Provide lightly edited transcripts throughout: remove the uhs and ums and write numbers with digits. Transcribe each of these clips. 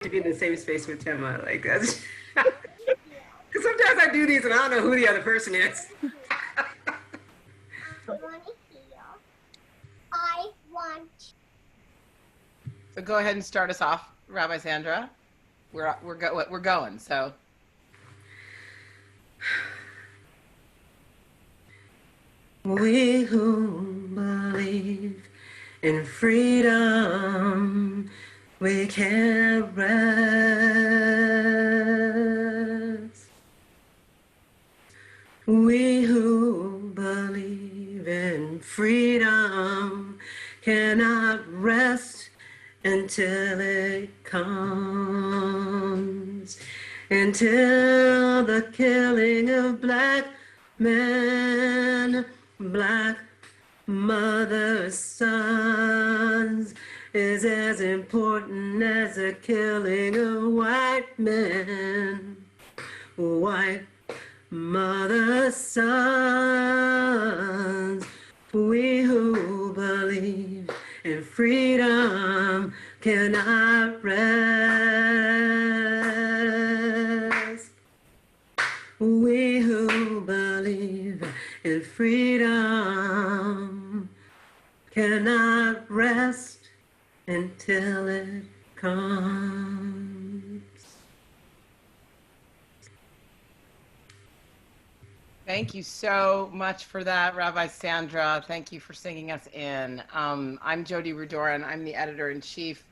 to be in the same space with Tema. Like that's because sometimes I do these and I don't know who the other person is. I want to heal. I want. So go ahead and start us off, Rabbi Sandra. We're going. So. We who believe in freedom, we can't rest. We who believe in freedom cannot rest until it comes, until the killing of black men, black mothers, sons is as important as the killing of white men, white mothers, sons. We who believe in freedom cannot rest. We who believe in freedom cannot rest until it comes. Thank you so much for that, Rabbi Sandra. Thank you for singing us in. I'm Jodi Rudoren. I'm the editor-in-chief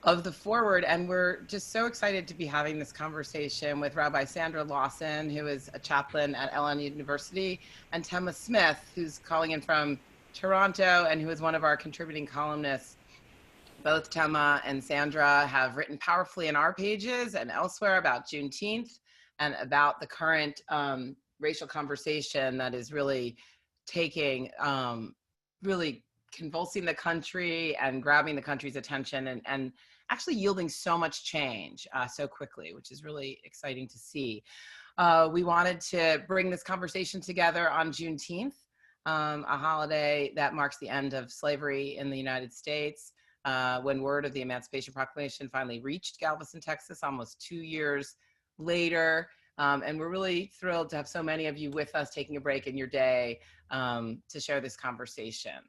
of The Forward, and we're just so excited to be having this conversation with Rabbi Sandra Lawson, who is a chaplain at Elon University, and Tema Smith, who's calling in from Toronto and who is one of our contributing columnists. Both Tema and Sandra have written powerfully in our pages and elsewhere about Juneteenth and about the current racial conversation that is really taking, really convulsing the country and grabbing the country's attention and actually yielding so much change so quickly, which is really exciting to see. We wanted to bring this conversation together on Juneteenth, a holiday that marks the end of slavery in the United States, when word of the Emancipation Proclamation finally reached Galveston, Texas, almost 2 years later. And we're really thrilled to have so many of you with us taking a break in your day to share this conversation.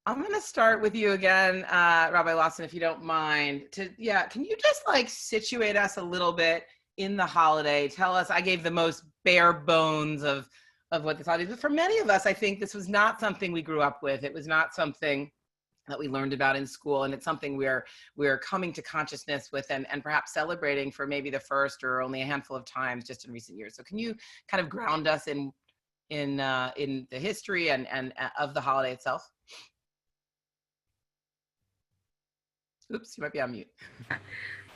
I'm going to start with you again, Rabbi Lawson, if you don't mind. Can you just like situate us a little bit in the holiday? Tell us, I gave the most bare bones of what this holiday is, but for many of us, I think this was not something we grew up with. It was not something that we learned about in school, and it's something we're coming to consciousness with and perhaps celebrating for maybe the first or only a handful of times just in recent years. So can you kind of ground us in the history and of the holiday itself? Oops, you might be on mute.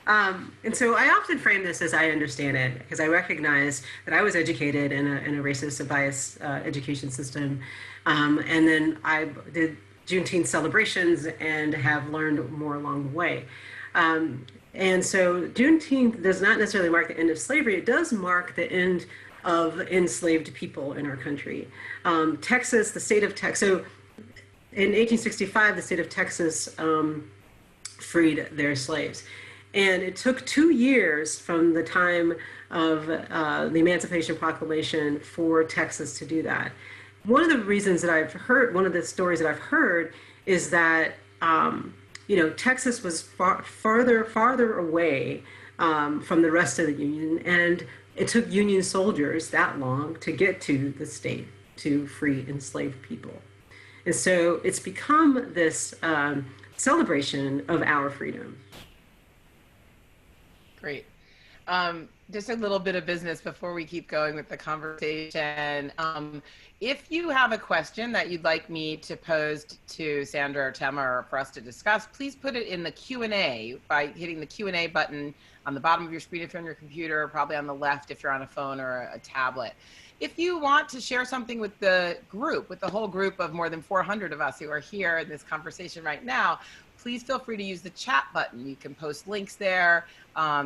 And so I often frame this as I understand it, because I recognize that I was educated in a racist and biased education system. And then I did Juneteenth celebrations and have learned more along the way. And so Juneteenth does not necessarily mark the end of slavery. It does mark the end of enslaved people in our country. Texas, the state of Texas, so in 1865, the state of Texas freed their slaves. And it took 2 years from the time of the Emancipation Proclamation for Texas to do that. One of the reasons that I've heard, one of the stories that I've heard is that, Texas was farther away from the rest of the Union, and it took Union soldiers that long to get to the state to free enslaved people. And so it's become this celebration of our freedom. Great. Just a little bit of business before we keep going with the conversation. If you have a question that you'd like me to pose to Sandra or Tema or for us to discuss, please put it in the Q&A by hitting the Q&A button on the bottom of your screen if you're on your computer, or probably on the left if you're on a phone or a tablet. If you want to share something with the group, with the whole group of more than 400 of us who are here in this conversation right now, please feel free to use the chat button. You can post links there,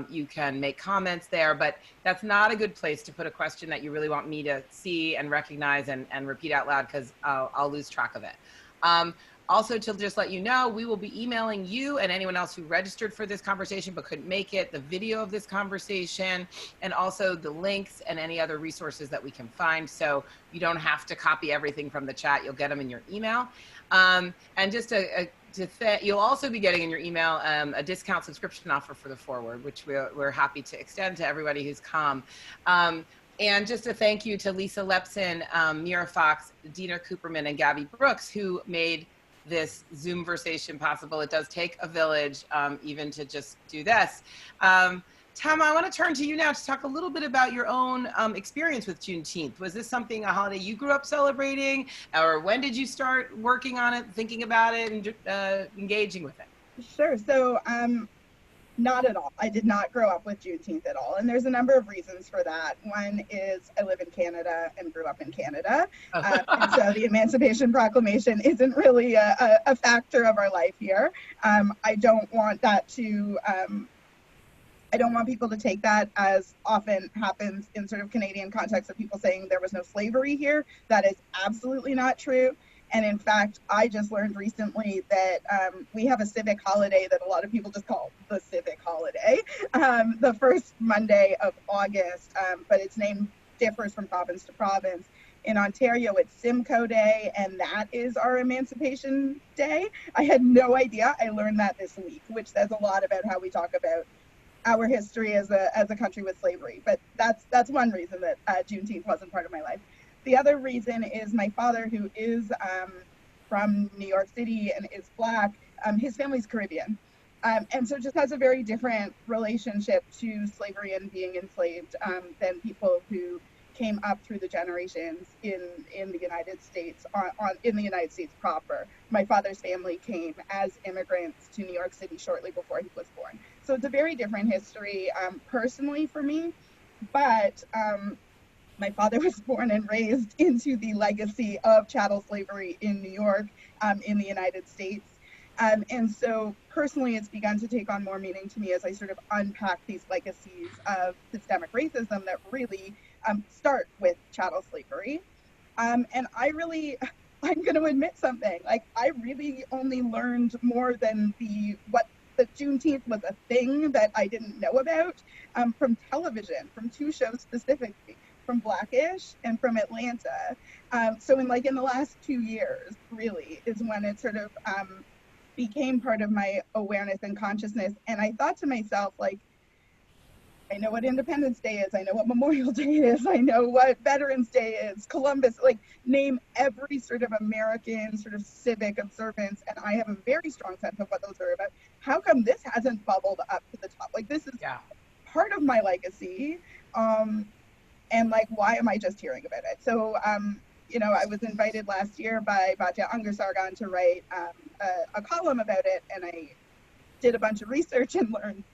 you can make comments there, but that's not a good place to put a question that you really want me to see and recognize and repeat out loud, because I'll lose track of it. Also, to just let you know, we will be emailing you and anyone else who registered for this conversation but couldn't make it, the video of this conversation, and also the links and any other resources that we can find. So you don't have to copy everything from the chat. You'll get them in your email. And just you'll also be getting in your email a discount subscription offer for the Forward, which we're happy to extend to everybody who's come. And just a thank you to Lisa Lepson, Mira Fox, Dina Cooperman, and Gabby Brooks, who made this Zoom versation possible. It does take a village even to just do this. Tema, I want to turn to you now to talk a little bit about your own experience with Juneteenth. Was this a holiday you grew up celebrating, or when did you start working on it, thinking about it, and engaging with it? Sure. So not at all. I did not grow up with Juneteenth at all. And there's a number of reasons for that. One is I live in Canada and grew up in Canada. And so the Emancipation Proclamation isn't really a factor of our life here. I don't want that to, I don't want people to take that, as often happens in sort of Canadian context, of people saying there was no slavery here. That is absolutely not true. And in fact, I just learned recently that we have a civic holiday that a lot of people just call the civic holiday, the first Monday of August, but its name differs from province to province. In Ontario, it's Simcoe Day, and that is our Emancipation Day. I had no idea. I learned that this week, which says a lot about how we talk about our history as a country with slavery. But that's one reason that Juneteenth wasn't part of my life. The other reason is my father, who is from New York City and is Black, his family's Caribbean. And so just has a very different relationship to slavery and being enslaved than people who came up through the generations in the United States, in the United States proper. My father's family came as immigrants to New York City shortly before he was born. So it's a very different history personally for me, but my father was born and raised into the legacy of chattel slavery in New York, in the United States. And so personally, it's begun to take on more meaning to me as I sort of unpack these legacies of systemic racism that really start with chattel slavery. And I'm going to admit something, like I really only learned more than what Juneteenth was a thing that I didn't know about from television, from two shows specifically, from Blackish and from Atlanta. So in the last 2 years, really, is when it sort of became part of my awareness and consciousness. And I thought to myself, like, I know what Independence Day is, I know what Memorial Day is, I know what Veterans Day is, Columbus, like name every sort of American sort of civic observance, and I have a very strong sense of what those are about. How come this hasn't bubbled up to the top? Like, this is part of my legacy. And like, why am I just hearing about it? So, I was invited last year by Batya Ungarsargan to write a column about it, and I did a bunch of research and learned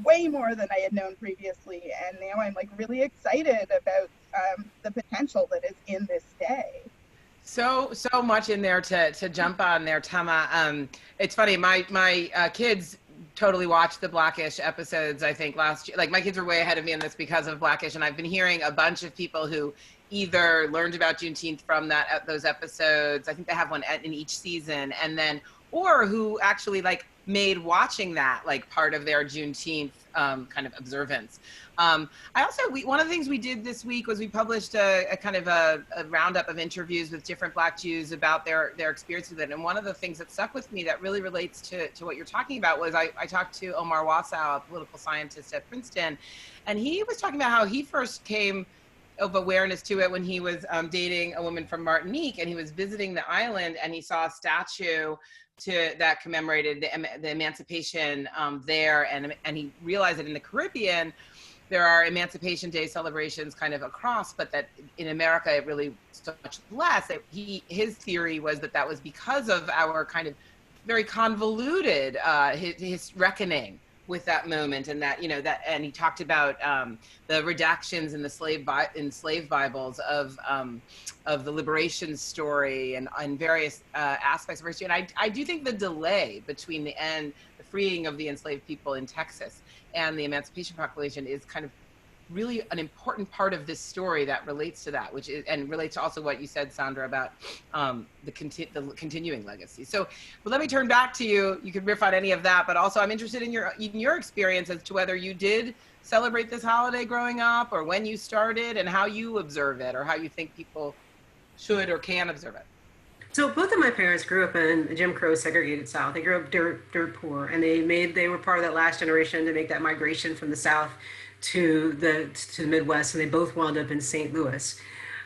way more than I had known previously. And now I'm like really excited about the potential that is in this day. So much in there to jump on there, Tema. It's funny, my kids totally watched the Blackish episodes, I think last year. Like, my kids were way ahead of me in this because of Blackish, and I've been hearing a bunch of people who either learned about Juneteenth from those episodes, I think they have one in each season, and then, or who actually like made watching that like part of their Juneteenth kind of observance. One of the things we did this week was we published a kind of a roundup of interviews with different Black Jews about their experience with it. And one of the things that stuck with me that really relates to what you're talking about was I talked to Omar Wasow, a political scientist at Princeton, and he was talking about how he first came of awareness to it when he was dating a woman from Martinique, and he was visiting the island, and he saw a statue that commemorated the emancipation there, and he realized that in the Caribbean there are Emancipation Day celebrations kind of across, but that in America it really so much less. His theory was that was because of our kind of very convoluted his reckoning with that moment, and and he talked about the redactions in the slave Bibles of the liberation story and various aspects of history. And I do think the delay between the freeing of the enslaved people in Texas and the Emancipation Proclamation is kind of really an important part of this story that relates to that, which is, and relates to also what you said, Sandra, about the continuing legacy. So, but let me turn back to you. You could riff on any of that, but also I'm interested in your experience as to whether you did celebrate this holiday growing up, or when you started, and how you observe it, or how you think people should or can observe it. So both of my parents grew up in the Jim Crow segregated South. They grew up dirt poor, and they were part of that last generation to make that migration from the South to the Midwest, and they both wound up in St. Louis.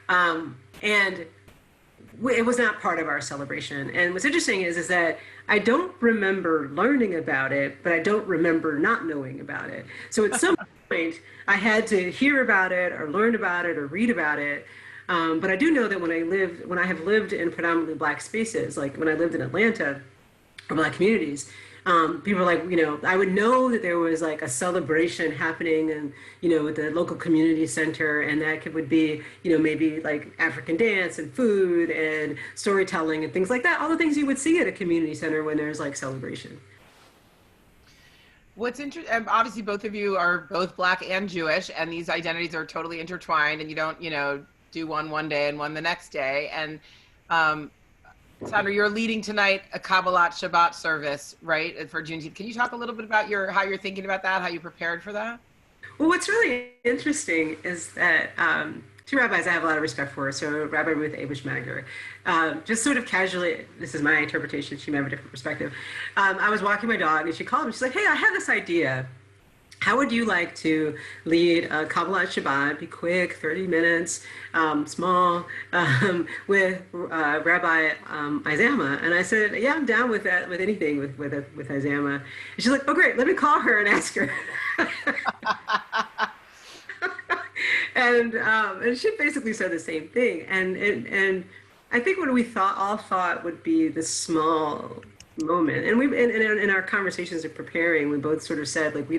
And it was not part of our celebration. And what's interesting is that I don't remember learning about it, but I don't remember not knowing about it. So at some point, I had to hear about it or learn about it or read about it. But I do know that when I have lived in predominantly Black spaces, like when I lived in Atlanta, or Black communities, people are like, I would know that there was like a celebration happening and, at the local community center, and that would be, maybe like African dance and food and storytelling and things like that. All the things you would see at a community center when there's like celebration. What's interesting, obviously both of you are both Black and Jewish, and these identities are totally intertwined, and you don't, do one day and one the next day. And Sandra, you're leading tonight a Kabbalat Shabbat service, right, for Juneteenth. Can you talk a little bit about how you're thinking about that, how you prepared for that? Well, what's really interesting is that two rabbis I have a lot of respect for. So Rabbi Ruth Abish Magder, just sort of casually, this is my interpretation, she may have a different perspective. I was walking my dog and she called me. She's like, hey, I have this idea. How would you like to lead a Kabbalat Shabbat, be quick, 30 minutes, small, with Rabbi Izama? And I said, yeah, I'm down with that, with anything with Izama. And she's like, oh, great, let me call her and ask her. And she basically said the same thing. And I think what we all thought would be the small moment. And in our conversations of preparing, we both sort of said, like, we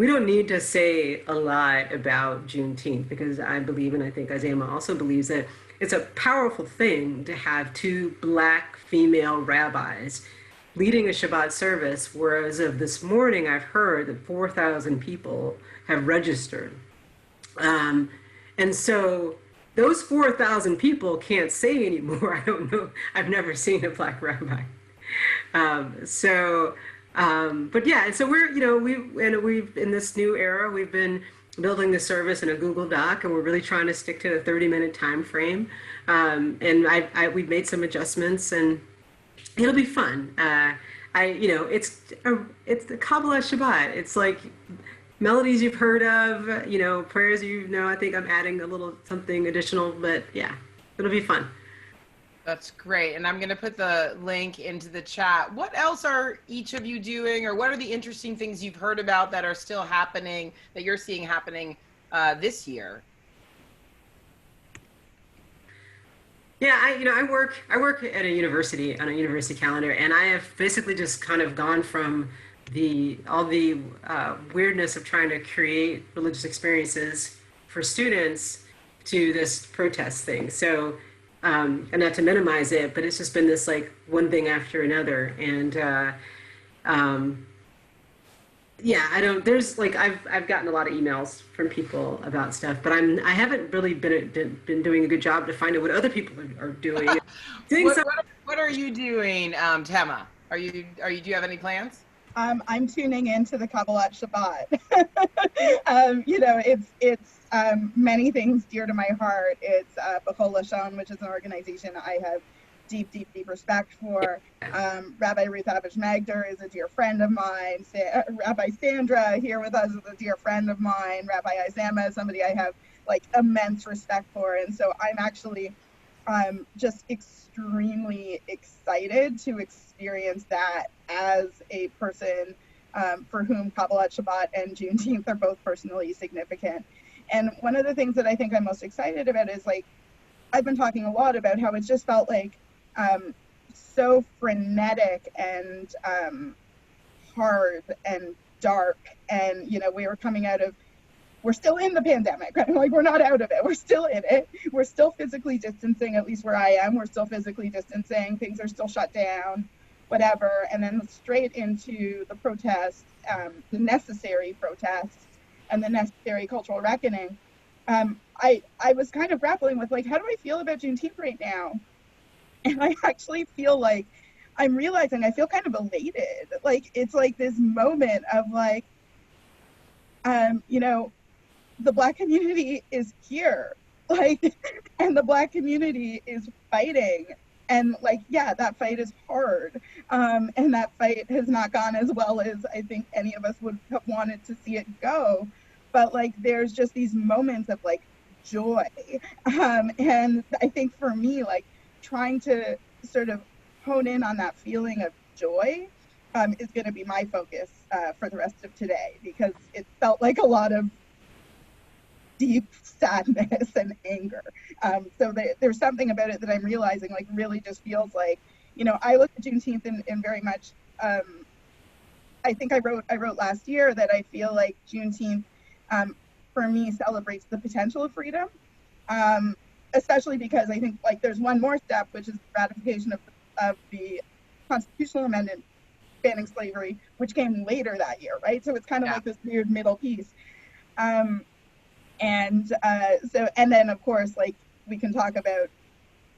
don't need to say a lot about Juneteenth, because I believe, and I think Izama also believes, that it's a powerful thing to have two Black female rabbis leading a Shabbat service, whereas of this morning I've heard that 4,000 people have registered. And so those 4,000 people can't say anymore, I don't know, I've never seen a Black rabbi. But yeah, and so we've in this new era, we've been building the service in a Google Doc, and we're really trying to stick to a 30-minute time frame. And we've made some adjustments, and it'll be fun. It's the Kabbalah Shabbat. It's like melodies you've heard of, prayers I think I'm adding a little something additional, but yeah, it'll be fun. That's great. And I'm going to put the link into the chat. What else are each of you doing, or what are the interesting things you've heard about that are still happening, that you're seeing happening this year? Yeah, I work at a university, on a university calendar, and I have basically just kind of gone from all the weirdness of trying to create religious experiences for students to this protest thing. So, and not to minimize it, but it's just been this like one thing after another. And there's like, I've gotten a lot of emails from people about stuff, but I haven't really been doing a good job to find out what other people are doing. What are you doing, Tema? Do you have any plans? I'm tuning into the Kabbalat Shabbat. It's many things dear to my heart. It's B'chol Lashon, which is an organization I have deep respect for. Rabbi Ruth Abish Magder is a dear friend of mine. Rabbi Sandra here with us is a dear friend of mine. Rabbi Izama is somebody I have like immense respect for. And so I'm actually just extremely excited to experience that as a person for whom Kabbalat Shabbat and Juneteenth are both personally significant. And one of the things that I think I'm most excited about is, like, I've been talking a lot about how it's just felt like so frenetic and hard and dark. And, we're still in the pandemic, right? Like, we're not out of it. We're still in it. We're still physically distancing, at least where I am. We're still physically distancing. Things are still shut down, whatever. And then straight into the protests, the necessary protests. and the necessary cultural reckoning, I was kind of grappling with, like, how do I feel about Juneteenth right now? And I actually feel like I'm realizing I feel kind of elated. Like, it's like this moment of like, you know, the Black community is here, like, and the Black community is fighting. And like, yeah, that fight is hard. And that fight has not gone as well as I think any of us would have wanted to see it go. But like, there's just these moments of like joy. And I think for me, like, trying to sort of hone in on that feeling of joy is going to be my focus for the rest of today, because it felt like a lot of deep sadness and anger. So there's something about it that I'm realizing, like, really just feels like, you know, I look at Juneteenth in very much, I think I wrote last year that I feel like Juneteenth for me celebrates the potential of freedom, especially because I think like there's one more step, which is the ratification of the constitutional amendment banning slavery, which came later that year, right? So it's kind of like this weird middle piece. And then of course, like, we can talk about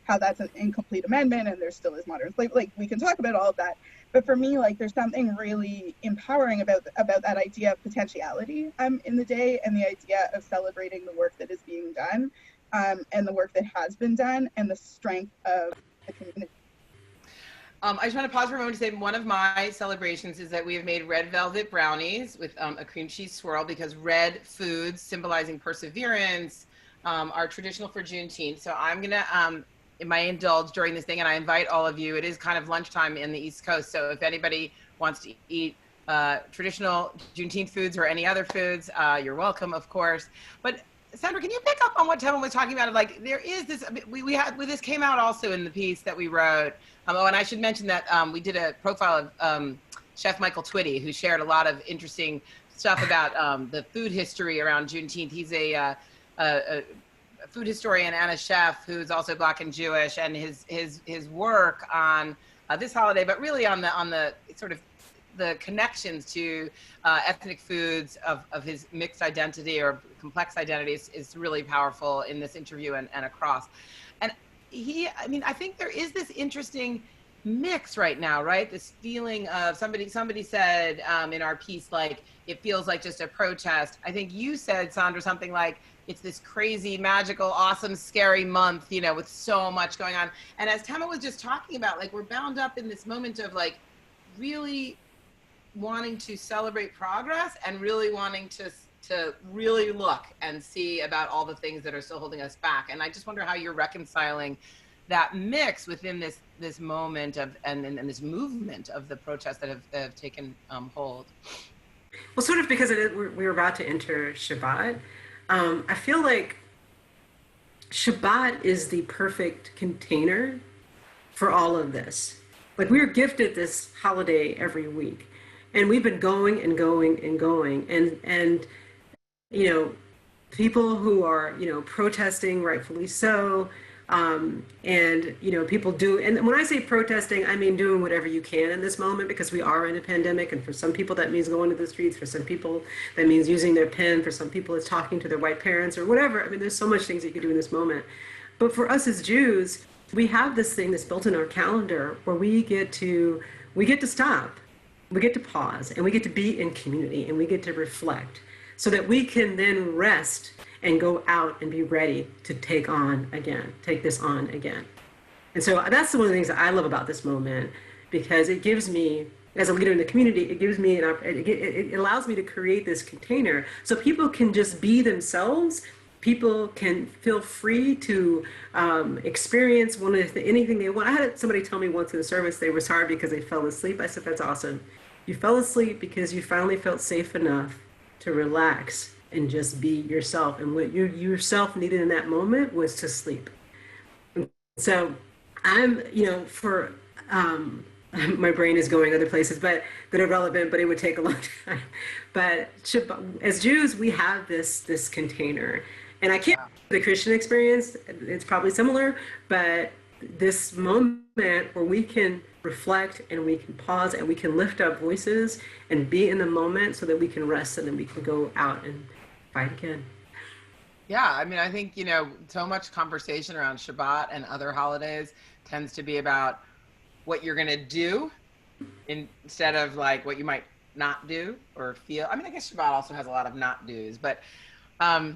how that's an incomplete amendment and there still is modern slavery. Like, we can talk about all of that. But for me, like, there's something really empowering about that idea of potentiality in the day, and the idea of celebrating the work that is being done, and the work that has been done, and the strength of the community. I just want to pause for a moment to say one of my celebrations is that we have made red velvet brownies with a cream cheese swirl, because red foods symbolizing perseverance are traditional for Juneteenth. So I'm going to, I indulge during this thing, and I invite all of you. It is kind of lunchtime in the East Coast, so if anybody wants to eat traditional Juneteenth foods or any other foods, you're welcome, of course. But Sandra, can you pick up on what Tema was talking about? Like, there is this, this came out also in the piece that we wrote. Oh, and I should mention that we did a profile of Chef Michael Twitty, who shared a lot of interesting stuff about the food history around Juneteenth. He's a food historian and a chef who's also Black and Jewish, and his work on this holiday, but really on the sort of the connections to ethnic foods of his mixed identity or complex identities is really powerful in this interview and across. And I think there is this interesting mix right now, right? This feeling of somebody said in our piece, like, it feels like just a protest. I think you said, Sandra, something like, it's this crazy, magical, awesome, scary month, you know, with so much going on. And as Tema was just talking about, like, we're bound up in this moment of like really wanting to celebrate progress and really wanting to really look and see about all the things that are still holding us back. And I just wonder how you're reconciling that mix within this moment of and this movement of the protests that have taken hold. Well, sort of because we're about to enter Shabbat. I feel like Shabbat is the perfect container for all of this. Like, we're gifted this holiday every week, and we've been going and going and going, and you know, people who are, you know, protesting, rightfully so, and you know, people do, and when I say protesting, I mean doing whatever you can in this moment, because we are in a pandemic, and for some people that means going to the streets, for some people that means using their pen, for some people it's talking to their white parents or whatever. I mean, there's so much things you can do in this moment. But for us as Jews, we have this thing that's built in our calendar where we get to stop, we get to pause, and we get to be in community, and we get to reflect, so that we can then rest and go out and be ready to take this on again. And so that's one of the things that I love about this moment, because it gives me, as a leader in the community, it allows me to create this container so people can just be themselves. People can feel free to experience anything they want. I had somebody tell me once in the service they were sorry because they fell asleep. I said, that's awesome. You fell asleep because you finally felt safe enough to relax and just be yourself. And what you yourself needed in that moment was to sleep. So I'm, you know, my brain is going other places, but that are relevant, but it would take a long time. But as Jews, we have this container. And I can't, the Christian experience, it's probably similar, but this moment where we can reflect and we can pause and we can lift up voices and be in the moment so that we can rest and then we can go out and fight again. Yeah, I mean, I think, you know, so much conversation around Shabbat and other holidays tends to be about what you're going to do instead of like what you might not do or feel. I mean, I guess Shabbat also has a lot of not do's, but I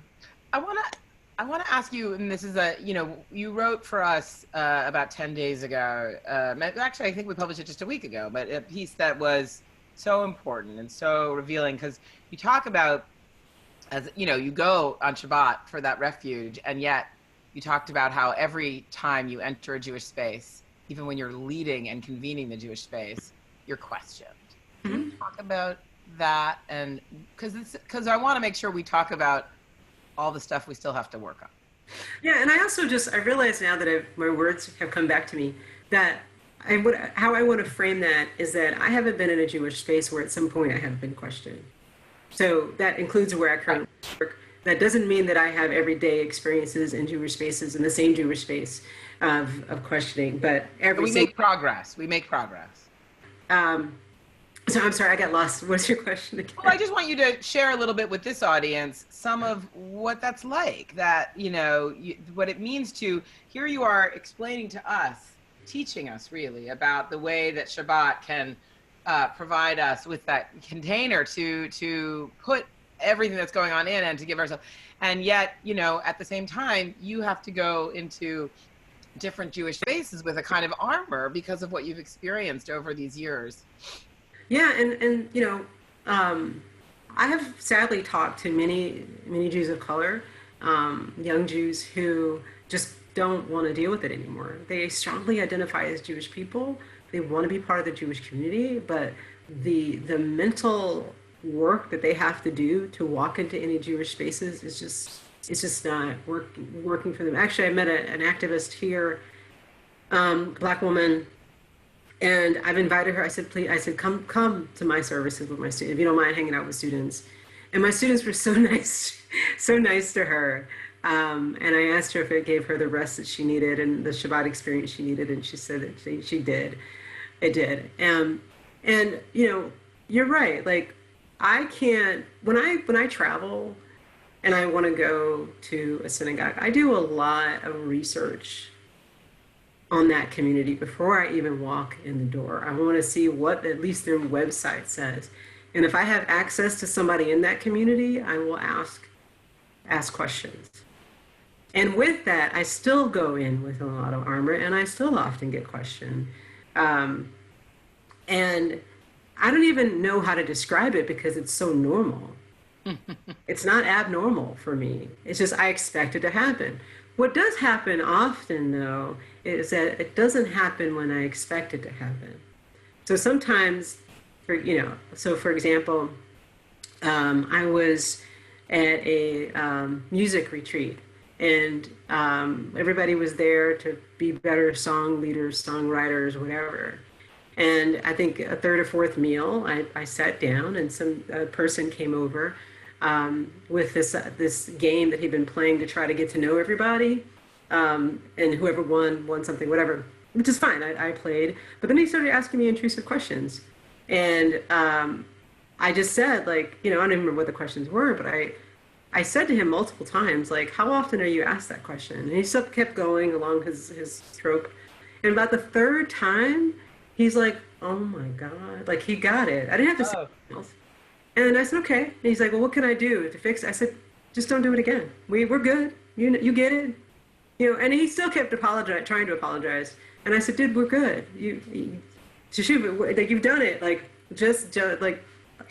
want to ask you, and this is you know, you wrote for us about 10 days ago, actually, I think we published it just a week ago, but a piece that was so important and so revealing because you talk about, as you know, you go on Shabbat for that refuge, and yet you talked about how every time you enter a Jewish space, even when you're leading and convening the Jewish space, you're questioned. Can you talk about that? And because I want to make sure we talk about all the stuff we still have to work on. Yeah, and I also I realize now that my words have come back to me that how I want to frame that is that I haven't been in a Jewish space where at some point I have been questioned. So that includes where I currently work. That doesn't mean that I have everyday experiences in Jewish spaces, in the same Jewish space of questioning, but we make progress. We make progress. So I'm sorry, I got lost. What's your question again? Well, I just want you to share a little bit with this audience some of what that's like, that, you know, what it means to, here you are explaining to us, teaching us really about the way that Shabbat can provide us with that container to put everything that's going on in and to give ourselves. And yet, you know, at the same time, you have to go into different Jewish spaces with a kind of armor because of what you've experienced over these years. Yeah, and you know, I have sadly talked to many Jews of color, young Jews who just don't want to deal with it anymore. They strongly identify as Jewish people. They want to be part of the Jewish community, but the mental work that they have to do to walk into any Jewish spaces is just not working for them. Actually, I met an activist here, Black woman, and I've invited her. I said, please, come to my services with my students, if you don't mind hanging out with students. And my students were so nice to her. And I asked her if it gave her the rest that she needed and the Shabbat experience she needed, and she said that she did. It did. And you know, you're right. Like, I can't, when I travel and I want to go to a synagogue, I do a lot of research on that community before I even walk in the door. I want to see what at least their website says. And if I have access to somebody in that community, I will ask questions. And with that, I still go in with a lot of armor, and I still often get questioned. And I don't even know how to describe it because it's so normal. It's not abnormal for me. It's just I expect it to happen. What does happen often, though, is that it doesn't happen when I expect it to happen. So sometimes, for example, I was at a music retreat, and everybody was there to be better song leaders, songwriters, whatever. And I think a third or fourth meal, I sat down, and a person came over with this game that he'd been playing to try to get to know everybody, and whoever won something, whatever, which is fine. I played, but then he started asking me intrusive questions, and I just said, like, I don't even remember what the questions were, but I said to him multiple times, like, how often are you asked that question? And he still kept going along his trope, and about the third time, he's like, oh my God, like, he got it. I didn't have to say anything else. And I said, okay. And he's like, well, what can I do to fix it? I said, just don't do it again. We're good. You get it. And he still kept trying to apologize. And I said, dude, we're good. Like, you've done it. Like, like,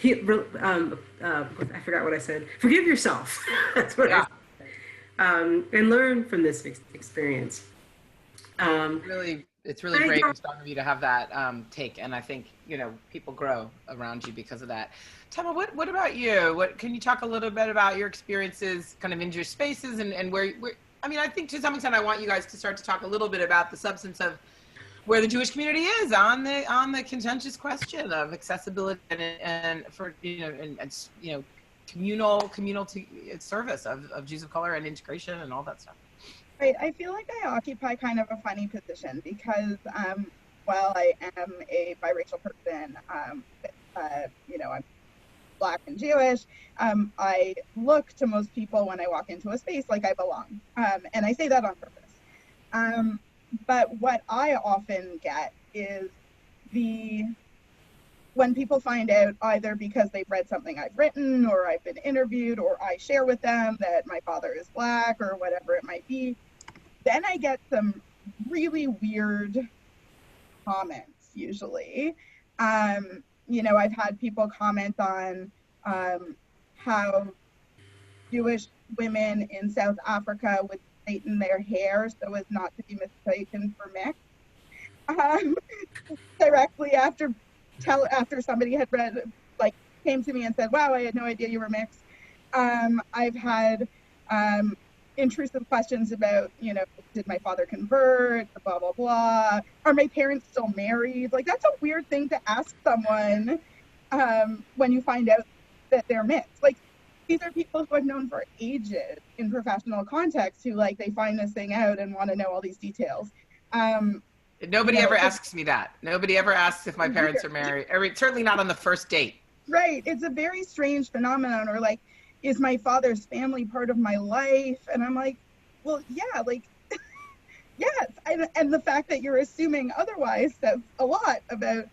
I forgot what I said. Forgive yourself. That's what I said. And learn from this experience. It's really brave and strong of you to have that take, and I think people grow around you because of that. Tema, what about you? Can you talk a little bit about your experiences, kind of in Jewish spaces, and where? I mean, I think to some extent, I want you guys to start to talk a little bit about the substance of where the Jewish community is on the contentious question of accessibility and for communal service of Jews of color and integration and all that stuff. I feel like I occupy kind of a funny position because while I am a biracial person, you know, I'm Black and Jewish, I look to most people when I walk into a space like I belong. And I say that on purpose. But what I often get is when people find out either because they've read something I've written or I've been interviewed or I share with them that my father is Black or whatever it might be, then I get some really weird comments usually. You know, I've had people comment on how Jewish women in South Africa would straighten their hair so as not to be mistaken for mixed. Directly after somebody had read, like, came to me and said, wow, I had no idea you were mixed. I've had intrusive questions about, you know, did my father convert, blah, blah, blah. Are my parents still married? Like, that's a weird thing to ask someone when you find out that they're mixed. Like, these are people who I've known for ages in professional context who, like, they find this thing out and want to know all these details. Nobody ever asks me that. Nobody ever asks if my parents are married. Certainly not on the first date. Right. It's a very strange phenomenon. Or like, is my father's family part of my life? And I'm like, well, yeah, like, yes. And the fact that you're assuming otherwise says a lot about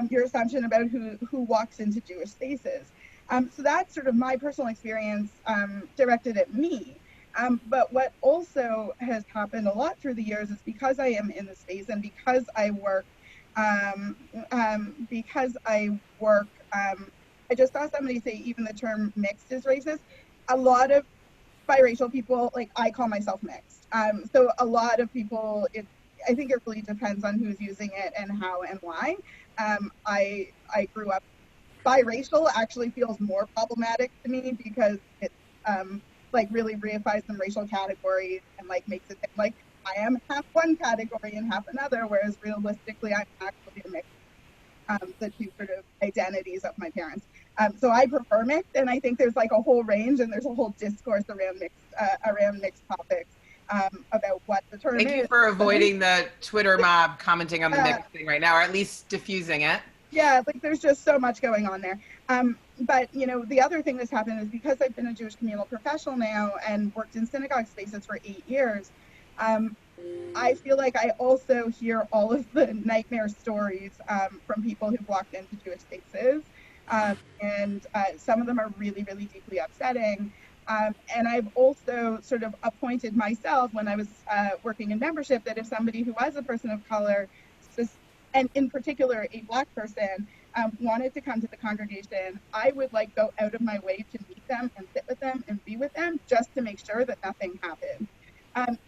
your assumption about who walks into Jewish spaces. So that's sort of my personal experience directed at me. But what also has happened a lot through the years is because I am in the space and because I work, I just saw somebody say even the term mixed is racist. A lot of biracial people, like, I call myself mixed. So a lot of people, I think it really depends on who's using it and how and why. I grew up biracial actually feels more problematic to me because it like really reifies some racial categories and like makes it like I am half one category and half another, whereas realistically I'm actually a mix, the two sort of identities of my parents. So I prefer mixed, and I think there's like a whole range and there's a whole discourse around mixed topics about what the term is. Thank you for avoiding the Twitter mob commenting on the mixed thing right now, or at least diffusing it. Yeah, like there's just so much going on there. But, you know, the other thing that's happened is because I've been a Jewish communal professional now and worked in synagogue spaces for 8 years, I feel like I also hear all of the nightmare stories from people who've walked into Jewish spaces. And some of them are really, really deeply upsetting. And I've also sort of appointed myself when I was working in membership that if somebody who was a person of color, and in particular a Black person, wanted to come to the congregation, I would like go out of my way to meet them and sit with them and be with them just to make sure that nothing happened.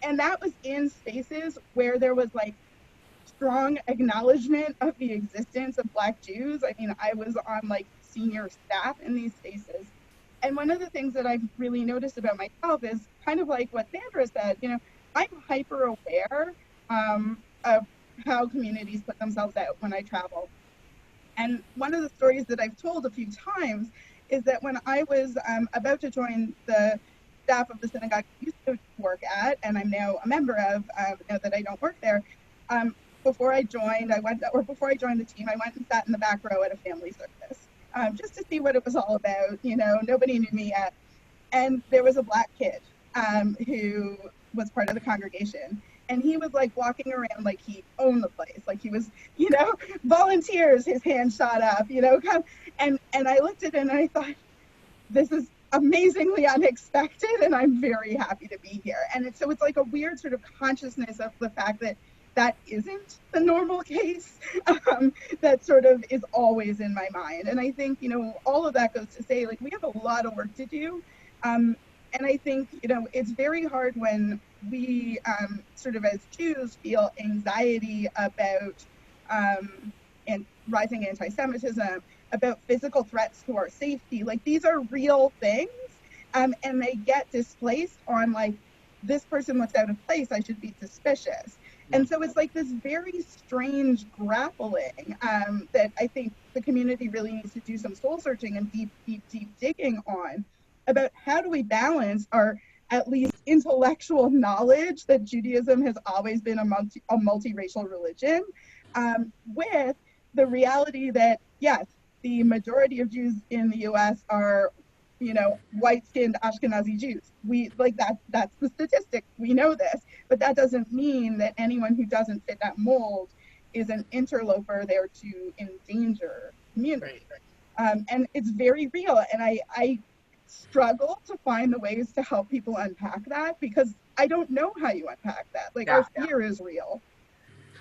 And that was in spaces where there was like strong acknowledgement of the existence of Black Jews. I mean, I was on like senior staff in these spaces. And one of the things that I've really noticed about myself is kind of like what Sandra said, you know, I'm hyper aware of how communities put themselves out when I travel. And one of the stories that I've told a few times is that when I was about to join the staff of the synagogue I used to work at, and I'm now a member of, now that I don't work there, before I joined the team, I went and sat in the back row at a family service, just to see what it was all about. You know, nobody knew me yet. And there was a Black kid who was part of the congregation. And he was like walking around like he owned the place, like he was, you know, volunteers, his hand shot up, you know, and I looked at it and I thought, this is amazingly unexpected and I'm very happy to be here. And so it's like a weird sort of consciousness of the fact that that isn't the normal case, that sort of is always in my mind. And I think, you know, all of that goes to say, like, we have a lot of work to do. And I think, you know, it's very hard when we sort of as Jews feel anxiety about and rising anti-Semitism, about physical threats to our safety. Like, these are real things, and they get displaced on like, this person looks out of place, I should be suspicious. And so it's like this very strange grappling that I think the community really needs to do some soul searching and deep digging on about how do we balance our at least intellectual knowledge that Judaism has always been a multiracial religion, with the reality that, yes, the majority of Jews in the US are, white-skinned Ashkenazi Jews. That's the statistic. We know this, but that doesn't mean that anyone who doesn't fit that mold is an interloper there to endanger community. And it's very real. And I struggle to find the ways to help people unpack that, because I don't know how you unpack that. Our fear is real.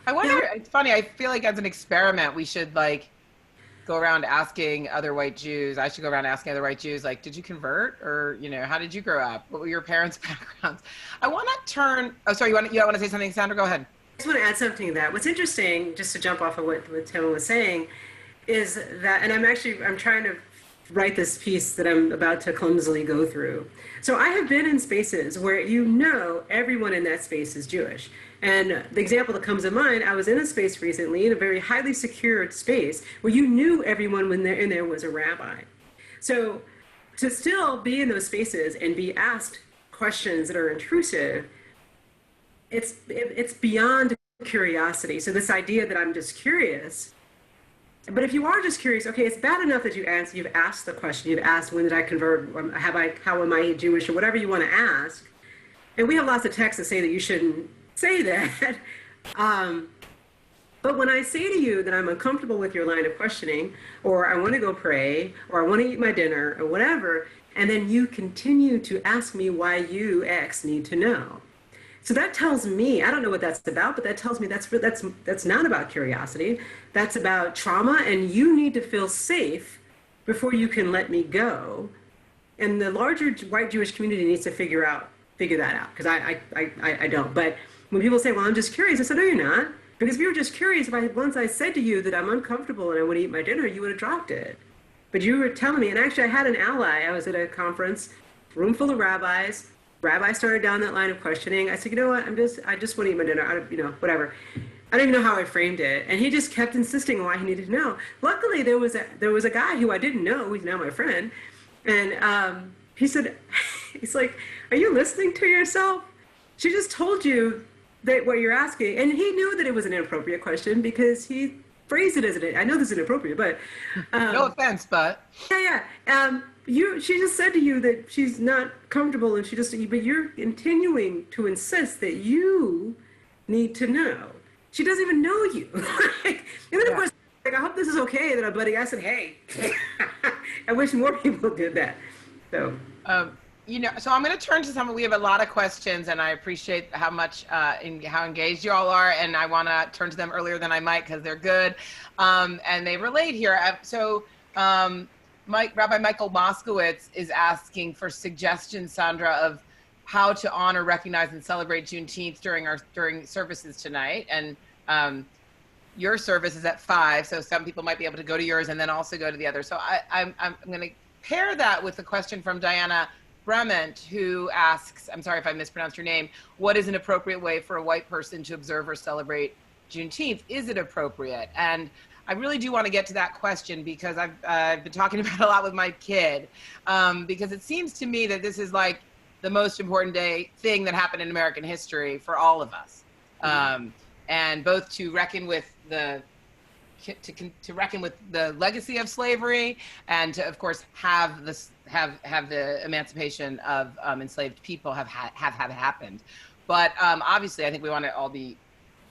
I wonder, it's funny, I feel like as an experiment, we should go around asking other white Jews. I should go around asking other white Jews, did you convert? Or, how did you grow up? What were your parents' backgrounds? I want to turn, oh, sorry, you want to say something, Sandra? Go ahead. I just want to add something to that. What's interesting, just to jump off of what Tema was saying, is that, and I'm trying to write this piece that I'm about to clumsily go through. So I have been in spaces where everyone in that space is Jewish. And the example that comes to mind, I was in a space recently, in a very highly secured space, where you knew everyone in there was a rabbi. So to still be in those spaces and be asked questions that are intrusive, it's beyond curiosity. So this idea that I'm just curious, but if you are just curious, okay, it's bad enough that you've asked the question, you've asked, when did I convert, how am I Jewish, or whatever you want to ask. And we have lots of texts that say that you shouldn't say that. But when I say to you that I'm uncomfortable with your line of questioning, or I want to go pray, or I want to eat my dinner, or whatever, and then you continue to ask me why you, X, need to know. So that tells me, I don't know what that's about, but that tells me that's not about curiosity. That's about trauma, and you need to feel safe before you can let me go. And the larger white Jewish community needs to figure that out, because I don't. But when people say, well, I'm just curious, I said, no, you're not. Because if you were just curious, once I said to you that I'm uncomfortable and I want to eat my dinner, you would have dropped it. But you were telling me, and actually I had an ally. I was at a conference, room full of rabbis. Rabbi started down that line of questioning. I said, you know what, I just want to eat my dinner, whatever. I don't even know how I framed it. And he just kept insisting why he needed to know. Luckily, there was a guy who I didn't know, who's now my friend. And he said, he's like, are you listening to yourself? She just told you that what you're asking. And he knew that it was an inappropriate question because he phrased it as I know this is inappropriate, but. No offense, but. Yeah. She just said to you that she's not comfortable, and but you're continuing to insist that you need to know. She doesn't even know you. And then of course, I hope this is okay that our buddy, I said, hey, I wish more people did that. So. So I'm going to turn to someone. We have a lot of questions, and I appreciate how much, how engaged you all are, and I want to turn to them earlier than I might because they're good, and they relate here. Rabbi Michael Moskowitz is asking for suggestions, Sandra, of how to honor, recognize, and celebrate Juneteenth during services tonight. And your service is at 5, so some people might be able to go to yours and then also go to the other. So I'm going to pair that with a question from Diana Brement, who asks, I'm sorry if I mispronounced your name, what is an appropriate way for a white person to observe or celebrate Juneteenth? Is it appropriate? And I really do want to get to that question because I've been talking about it a lot with my kid, because it seems to me that this is like the most important thing that happened in American history for all of us, and both to reckon with the legacy of slavery, and to, of course, have the emancipation of enslaved people have happened. But obviously, I think we want to all be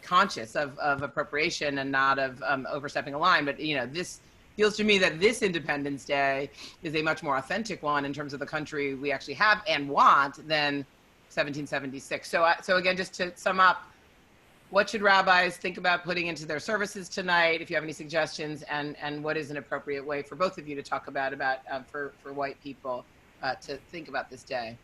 conscious of appropriation and not of overstepping a line. But this feels to me that this Independence Day is a much more authentic one in terms of the country we actually have and want than 1776. So again, just to sum up, what should rabbis think about putting into their services tonight? If you have any suggestions, and what is an appropriate way for both of you to talk about for white people to think about this day?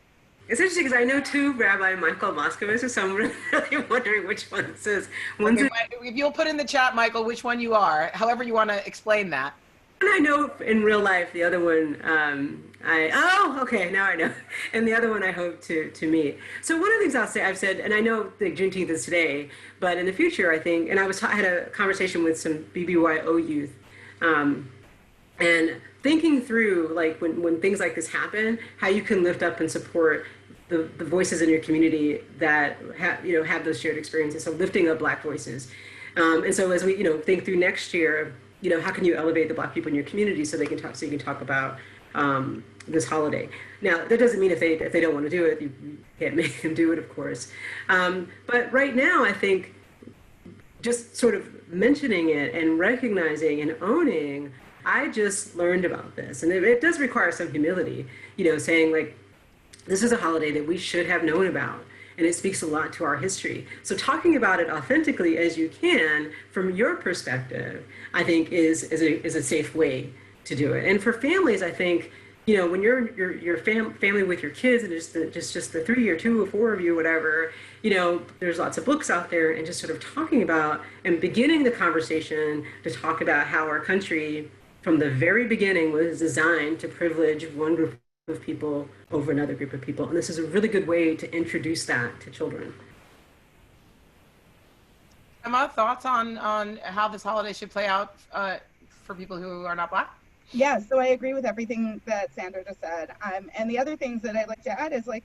It's interesting because I know two Rabbi Michael Moskowitz, so I'm really wondering which one this is. If you'll put in the chat, Michael, which one you are, however you want to explain that. And I know in real life, the other one, okay, now I know. And the other one I hope to meet. So one of the things I've said, and I know that Juneteenth is today, but in the future, I think, and I had a conversation with some BBYO youth, and thinking through, like, when things like this happen, how you can lift up and support the voices in your community that have those shared experiences. So lifting up Black voices. And so as we, think through next year, how can you elevate the Black people in your community so you can talk about this holiday. Now, that doesn't mean if they don't want to do it, you can't make them do it, of course. But right now, I think just sort of mentioning it and recognizing and owning, I just learned about this. And it does require some humility, saying like, this is a holiday that we should have known about. And it speaks a lot to our history. So talking about it authentically as you can from your perspective, I think is a safe way to do it. And for families, I think, when you're family with your kids and just the 3 or 2 or 4 of you, whatever, there's lots of books out there, and just sort of talking about and beginning the conversation to talk about how our country from the very beginning was designed to privilege one group of people over another group of people. And this is a really good way to introduce that to children. Emma, thoughts on how this holiday should play out for people who are not Black? Yeah, so I agree with everything that Sandra just said. And the other things that I'd like to add is like,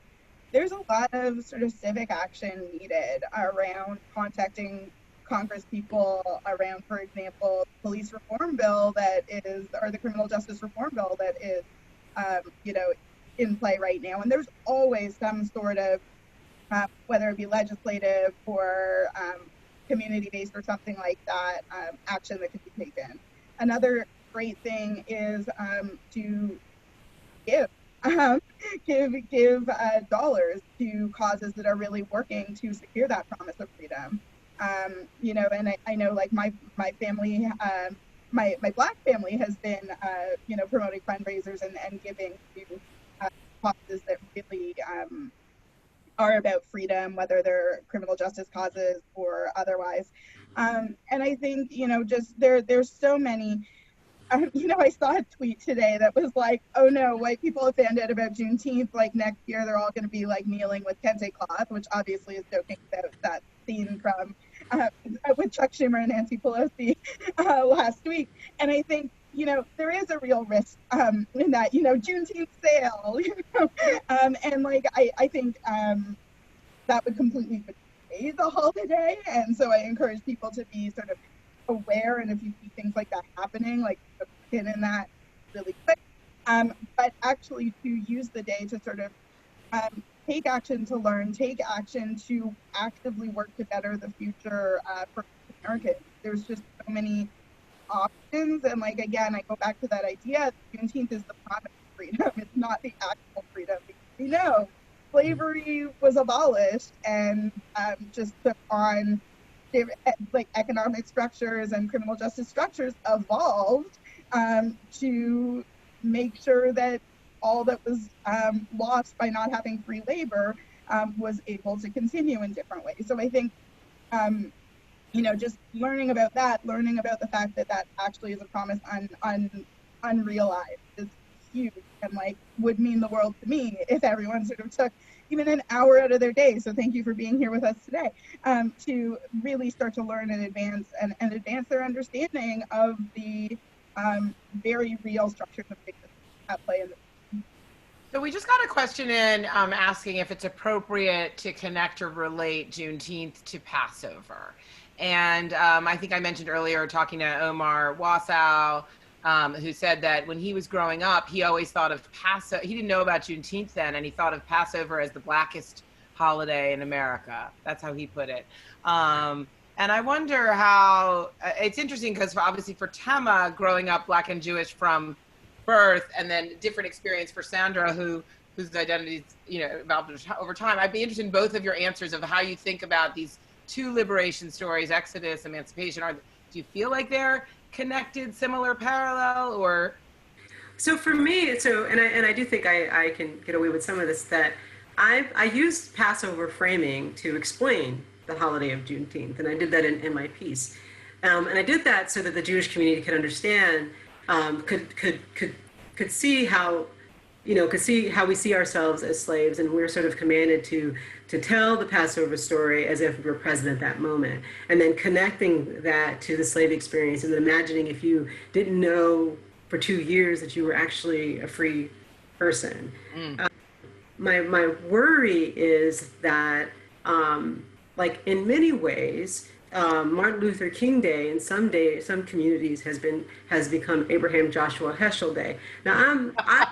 there's a lot of sort of civic action needed around contacting Congress people around, for example, police reform bill or the criminal justice reform bill that is, in play right now. And there's always some sort of, whether it be legislative or community-based or something like that, action that could be taken. Another great thing is to give dollars to causes that are really working to secure that promise of freedom. And I know like my family, my Black family has been, promoting fundraisers and giving to causes that really are about freedom, whether they're criminal justice causes or otherwise. And I think, just there's so many. I saw a tweet today that was like, oh no, white people have found out about Juneteenth, like next year they're all going to be like kneeling with kente cloth, which obviously is joking about that scene from with Chuck Schumer and Nancy Pelosi last week. And I think, there is a real risk in that, Juneteenth sale, and like, I think that would completely betray the holiday. And so I encourage people to be sort of aware, and if you see things like that happening, like get in that really quick, but actually to use the day to sort of take action to learn, take action to actively work to better the future for Americans. There's just so many options, and like again, I go back to that idea, Juneteenth is the promise of freedom, it's not the actual freedom. We know slavery was abolished and just took on like economic structures and criminal justice structures evolved to make sure that all that was lost by not having free labor was able to continue in different ways. So I think, just learning about that, learning about the fact that that actually is a promise unrealized is huge, and like would mean the world to me if everyone sort of took even an hour out of their day. So thank you for being here with us today, to really start to learn and advance their understanding of the very real structures of things at play in the. So we just got a question in asking if it's appropriate to connect or relate Juneteenth to Passover. And I think I mentioned earlier talking to Omar Wasow, who said that when he was growing up, he always thought of Passover. He didn't know about Juneteenth then, and he thought of Passover as the blackest holiday in America. That's how he put it. And I wonder how, it's interesting because obviously for Tema, growing up Black and Jewish from birth, and then different experience for Sandra, whose identity evolved over time. I'd be interested in both of your answers of how you think about these two liberation stories, Exodus, Emancipation. Do you feel like they're connected, similar, parallel, or? So for me, and I do think I can get away with some of this, that I used Passover framing to explain the holiday of Juneteenth, and I did that in my piece. And I did that so that the Jewish community could understand, could see how we see ourselves as slaves, and we're sort of commanded to tell the Passover story as if we were present at that moment, and then connecting that to the slave experience, and then imagining if you didn't know for 2 years that you were actually a free person. my worry is that, like in many ways, Martin Luther King Day in some communities has become Abraham Joshua Heschel Day. Now I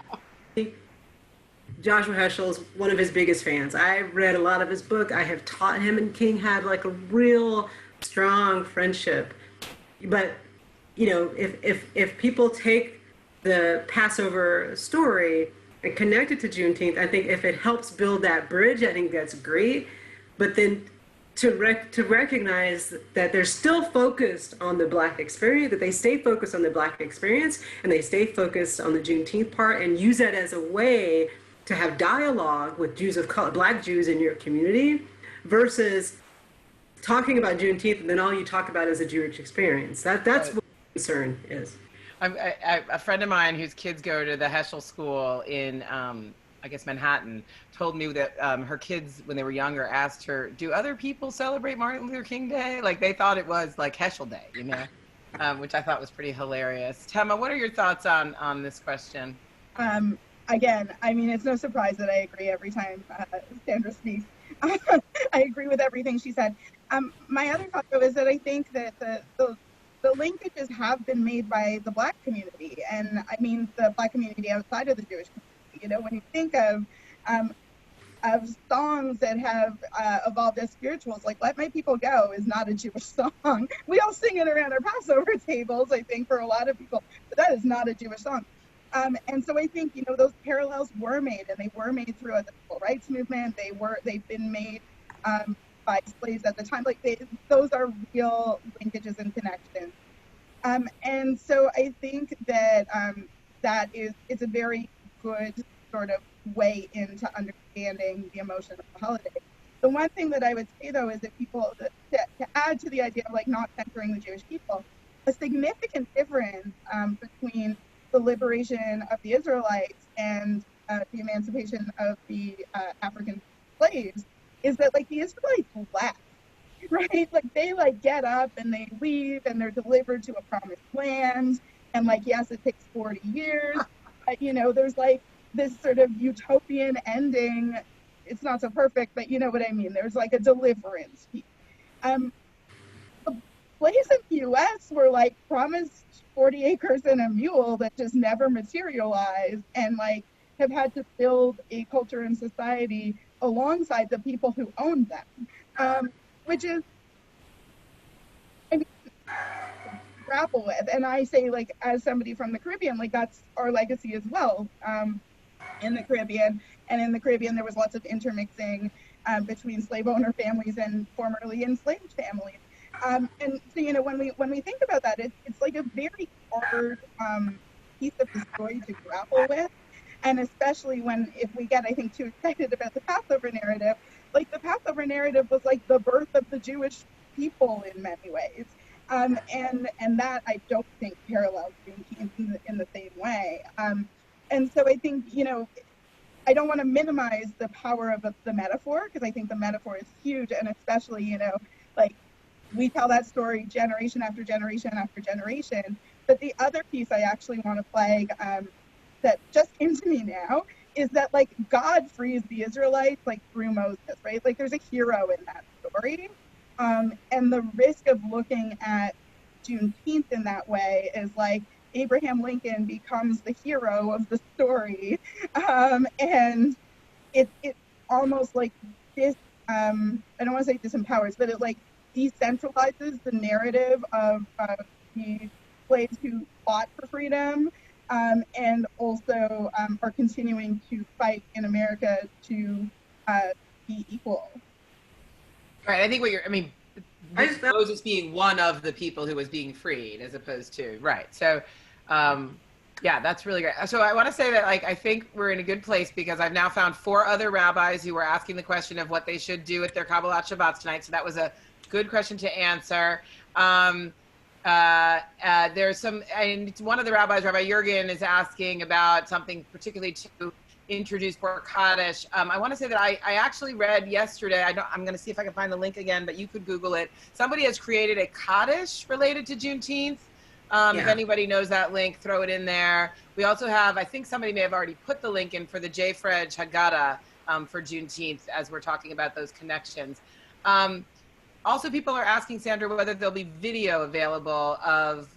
think Joshua Heschel's one of his biggest fans. I read a lot of his book. I have taught him, and King had like a real strong friendship. But you know, if people take the Passover story and connect it to Juneteenth, I think if it helps build that bridge, I think that's great. But then to recognize that they're still focused on the Black experience, that they stay focused on the Black experience, and they stay focused on the Juneteenth part, and use that as a way to have dialogue with Jews of color, Black Jews in your community, versus talking about Juneteenth and then all you talk about is a Jewish experience. That's what my concern is. A friend of mine whose kids go to the Heschel School in, I guess, Manhattan, told me that her kids, when they were younger, asked her, do other people celebrate Martin Luther King Day? Like, they thought it was like Heschel Day, you know, which I thought was pretty hilarious. Tema, what are your thoughts on this question? Again, I mean, it's no surprise that I agree every time Sandra speaks. I agree with everything she said. My other thought, though, is that I think that the linkages have been made by the Black community, and I mean the Black community outside of the Jewish community. You know, when you think of songs that have evolved as spirituals, like "Let My People Go" is not a Jewish song. We all sing it around our Passover tables, I think, for a lot of people, but that is not a Jewish song. And so I think, you know, those parallels were made, and they were made throughout the civil rights movement. They've been made by slaves at the time. Like, those are real linkages and connections. And so I think that it's a very good sort of way into understanding the emotion of the holiday. The one thing that I would say, though, is that people, to add to the idea of like not centering the Jewish people, a significant difference between the liberation of the Israelites and the emancipation of the African slaves is that, like, the Israelites left, right? Like, they like get up and they leave and they're delivered to a promised land, and like, yes, it takes 40 years, but you know, there's like this sort of utopian ending. It's not so perfect, but you know what I mean. There's like a deliverance. The slaves in the U.S. were like promised 40 acres and a mule that just never materialized, and like have had to build a culture and society alongside the people who owned them, which is, I mean, grapple with. And I say, like, as somebody from the Caribbean, like, that's our legacy as well. In the Caribbean, and in the Caribbean there was lots of intermixing between slave owner families and formerly enslaved families. And so, you know, when we think about that, it's like a very hard piece of the story to grapple with, and especially if we get, I think, too excited about the Passover narrative. Like, the Passover narrative was like the birth of the Jewish people in many ways, and that I don't think parallels Juneteenth in the same way. And so I think, you know, I don't want to minimize the power of the metaphor, because I think the metaphor is huge, and especially, you know, like, we tell that story generation after generation after generation. But the other piece I actually want to flag that just came to me now is that, like, God frees the Israelites, like, through Moses, right? Like, there's a hero in that story. And the risk of looking at Juneteenth in that way is like Abraham Lincoln becomes the hero of the story. And it almost like this, I don't want to say disempowers, but it like decentralizes the narrative of the slaves who fought for freedom, and also are continuing to fight in America to be equal. Right. I think Moses being one of the people who was being freed, as opposed to, right. So, yeah, that's really great. So I want to say that, like, I think we're in a good place because I've now found 4 other rabbis who were asking the question of what they should do at their Kabbalat Shabbats tonight. So that was a good question to answer. There's some, and one of the rabbis, Rabbi Jurgen, is asking about something particularly to introduce for Kaddish. I want to say that I actually read yesterday, I'm going to see if I can find the link again, but you could Google it. Somebody has created a Kaddish related to Juneteenth, If anybody knows that link, throw it in there. We also have, I think somebody may have already put the link in for the J-Fred Haggadah for Juneteenth, as we're talking about those connections. Also, people are asking, Sandra, whether there'll be video available of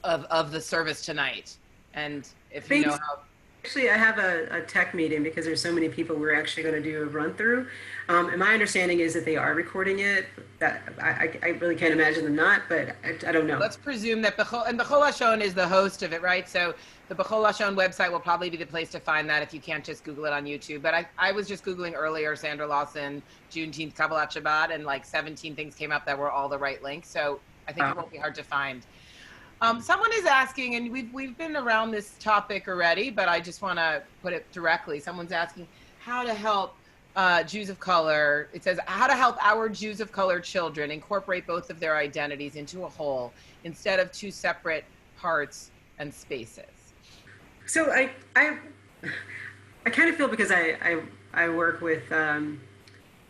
the service tonight. And if you know how. Actually, I have a tech meeting because there's so many people. We're actually going to do a run through. And my understanding is that they are recording it. That I really can't imagine them not, but I don't know. Let's presume that Bechol Lashon is the host of it, right? So the Bechol Lashon website will probably be the place to find that if you can't just Google it on YouTube. But I was just Googling earlier, Sandra Lawson, Juneteenth, Kabbalat Shabbat, and like 17 things came up that were all the right links. So I think it won't be hard to find. Someone is asking, and we've been around this topic already, but I just want to put it directly. Someone's asking how to help Jews of color. It says how to help our Jews of color children incorporate both of their identities into a whole instead of two separate parts and spaces. So I kind of feel, because I work with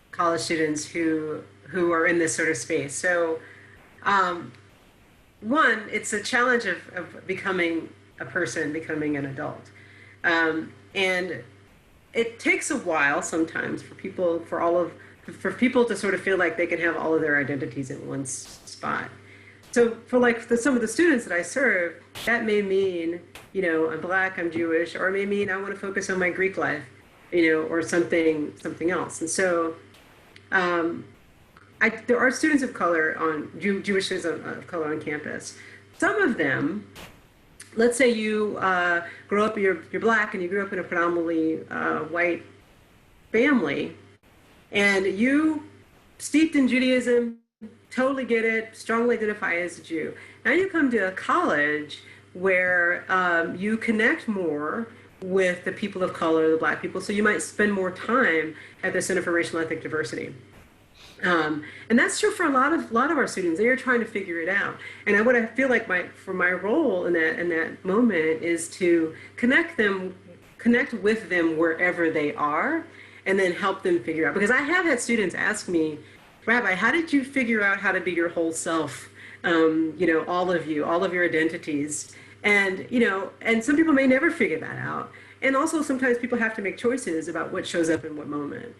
college students who are in this sort of space. So one, it's a challenge of becoming a person, becoming an adult. And it takes a while sometimes for people to sort of feel like they can have all of their identities in one spot. So for some of the students that I serve, that may mean, I'm Black, I'm Jewish, or it may mean I want to focus on my Greek life, or something else. And so there are students of color Jewish students of color on campus. Some of them, let's say you grow up, you're Black and you grew up in a predominantly white family, and you, steeped in Judaism, totally get it, strongly identify as a Jew. Now you come to a college where you connect more with the people of color, the Black people, so you might spend more time at the Center for Racial and Ethnic Diversity. And that's true for a lot of our students. They are trying to figure it out. And what I feel like my role in that moment is to connect with them wherever they are, and then help them figure out. Because I have had students ask me, Rabbi, how did you figure out how to be your whole self? All of your identities. And and some people may never figure that out. And also sometimes people have to make choices about what shows up in what moment.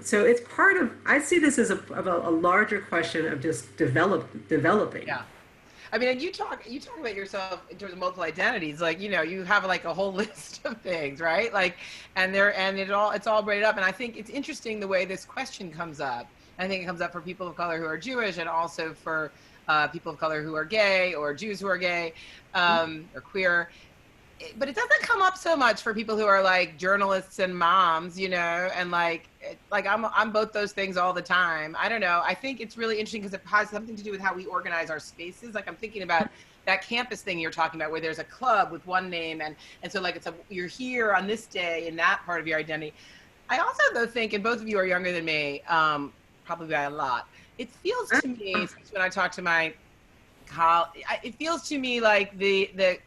So it's part of, I see this as a larger question of just developing. Yeah. I mean, and you talk about yourself in terms of multiple identities, like, you have like a whole list of things, right? Like, it's all braided up. And I think it's interesting the way this question comes up. I think it comes up for people of color who are Jewish, and also for people of color who are gay, or Jews who are gay, or queer. But it doesn't come up so much for people who are like journalists and moms, and like I'm both those things all the time. I don't know. I think it's really interesting because it has something to do with how we organize our spaces. Like, I'm thinking about that campus thing you're talking about, where there's a club with one name, and so like you're here on this day in that part of your identity. I also though think, and both of you are younger than me, probably by a lot. It feels to me, when I talk to my it feels to me like the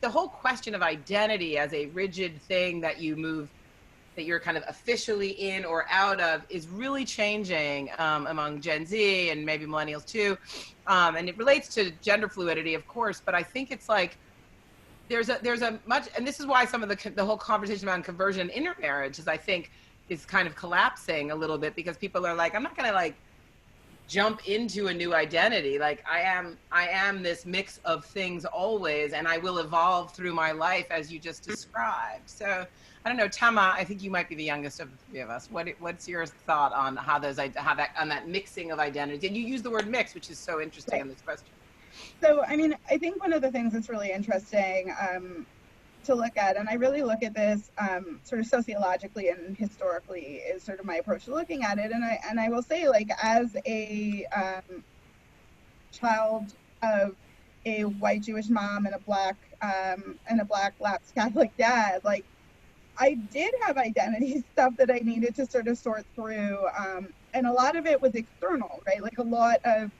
whole question of identity as a rigid thing that you're kind of officially in or out of is really changing among Gen Z and maybe millennials too. And it relates to gender fluidity, of course, but I think it's like there's a much, and this is why some of the whole conversation around conversion and intermarriage is kind of collapsing a little bit, because people are like, I'm not gonna like jump into a new identity. Like, I am this mix of things always, and I will evolve through my life as you just described. So I don't know, Tema, I think you might be the youngest of the three of us. What's your thought on how that mixing of identity? And you use the word mix, which is so interesting in this question. So, I mean, I think one of the things that's really interesting to look at, and I really look at this sort of sociologically and historically, is sort of my approach to looking at it. And I will say, like, as a child of a white Jewish mom and a black lapsed Catholic dad, like, I did have identity stuff that I needed to sort of sort through, and a lot of it was external, right? Like, a lot of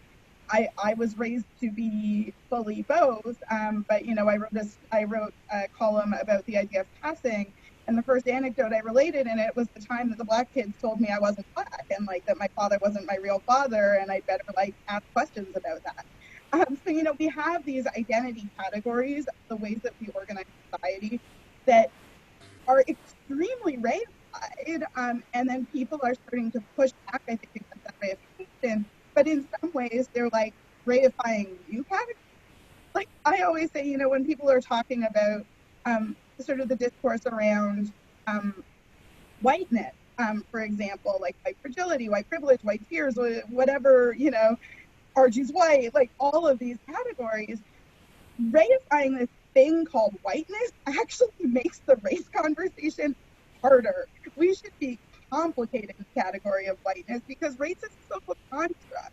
I was raised to be fully both, but I wrote a column about the idea of passing, and the first anecdote I related in it was the time that the Black kids told me I wasn't Black, and like that my father wasn't my real father, and I'd better like ask questions about that. So, you know, we have these identity categories, the ways that we organize society, that are extremely reified, and then people are starting to push back, I think, against that reification. But in some ways, they're like reifying new categories. Like I always say, you know, when people are talking about sort of the discourse around whiteness, for example, like white fragility, white privilege, white tears, whatever, you know, Archie's white, like all of these categories, ratifying this thing called whiteness actually makes the race conversation harder. We should be complicating the category of whiteness because race is a social construct.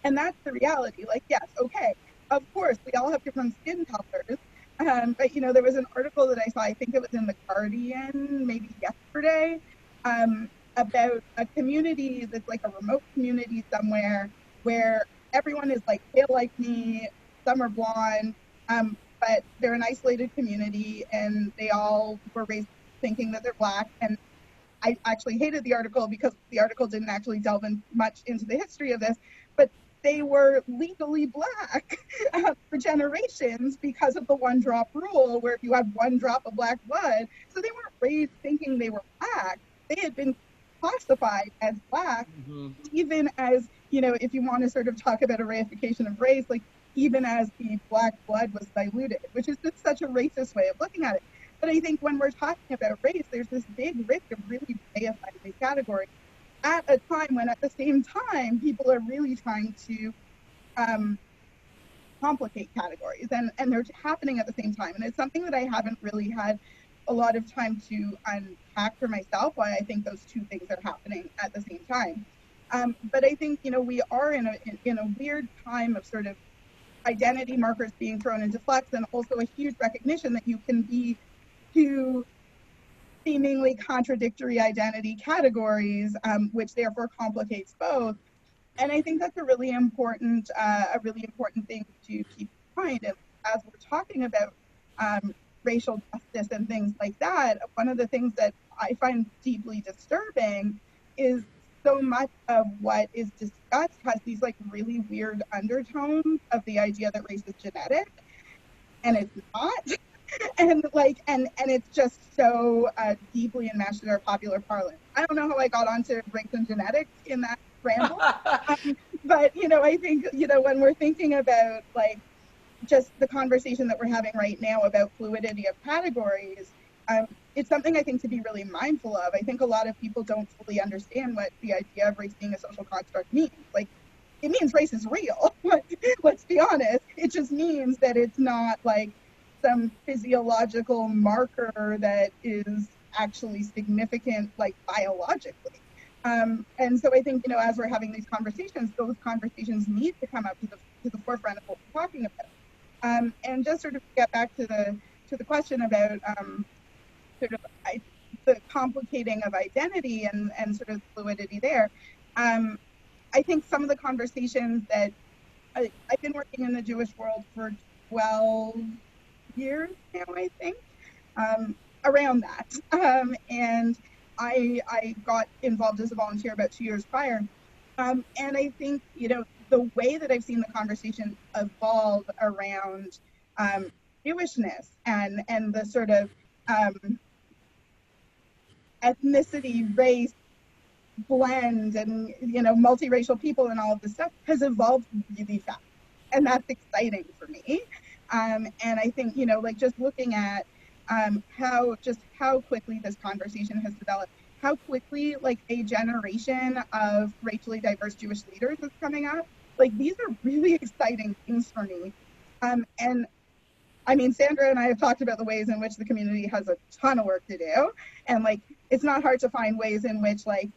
And that's the reality. Like, yes, okay, of course, we all have different skin colors. But, you know, there was an article that I saw, I think it was in The Guardian, maybe yesterday, about a community that's like a remote community somewhere where everyone is like pale like me, some are blonde, but they're an isolated community and they all were raised thinking that they're Black. And I actually hated the article because the article didn't actually delve in much into the history of this, but they were legally Black for generations because of the one drop rule, where if you had one drop of Black blood, so they weren't raised thinking they were Black. They had been classified as Black, even as, you know, if you want to sort of talk about a reification of race, like even as the Black blood was diluted, which is just such a racist way of looking at it. But I think when we're talking about race, there's this big risk of really reifying these categories at a time when, at the same time, people are really trying to complicate categories, and they're happening at the same time. And it's something that I haven't really had a lot of time to unpack for myself, why I think those two things are happening at the same time. But I think, you know, we are in a weird time of sort of identity markers being thrown into flux, and also a huge recognition that you can be two seemingly contradictory identity categories, which therefore complicates both. And I think that's a really important thing to keep in mind. And as we're talking about racial justice and things like that, one of the things that I find deeply disturbing is so much of what is discussed has these like really weird undertones of the idea that race is genetic, and it's not. And like, and it's just so deeply enmeshed in our popular parlance. I don't know how I got onto race and genetics in that ramble, but you know, I think, you know, when we're thinking about like just the conversation that we're having right now about fluidity of categories, it's something I think to be really mindful of. I think a lot of people don't fully understand what the idea of race being a social construct means. Like, it means race is real. Let's be honest. It just means that it's not like some physiological marker that is actually significant, like biologically. And so I think, you know, as we're having these conversations, those conversations need to come up to the forefront of what we're talking about. And just sort of get back to the question about sort of the complicating of identity and sort of fluidity there. I think some of the conversations that I've been working in the Jewish world for 12 years now, I think, around that. And I got involved as a volunteer about 2 years prior. And I think, you know, the way that I've seen the conversation evolve around Jewishness and the sort of ethnicity, race blend, and, you know, multiracial people and all of this stuff has evolved really fast. And that's exciting for me. And I think, you know, like just looking at how quickly this conversation has developed, how quickly like a generation of racially diverse Jewish leaders is coming up. Like, these are really exciting things for me. And I mean, Sandra and I have talked about the ways in which the community has a ton of work to do. And like, it's not hard to find ways in which like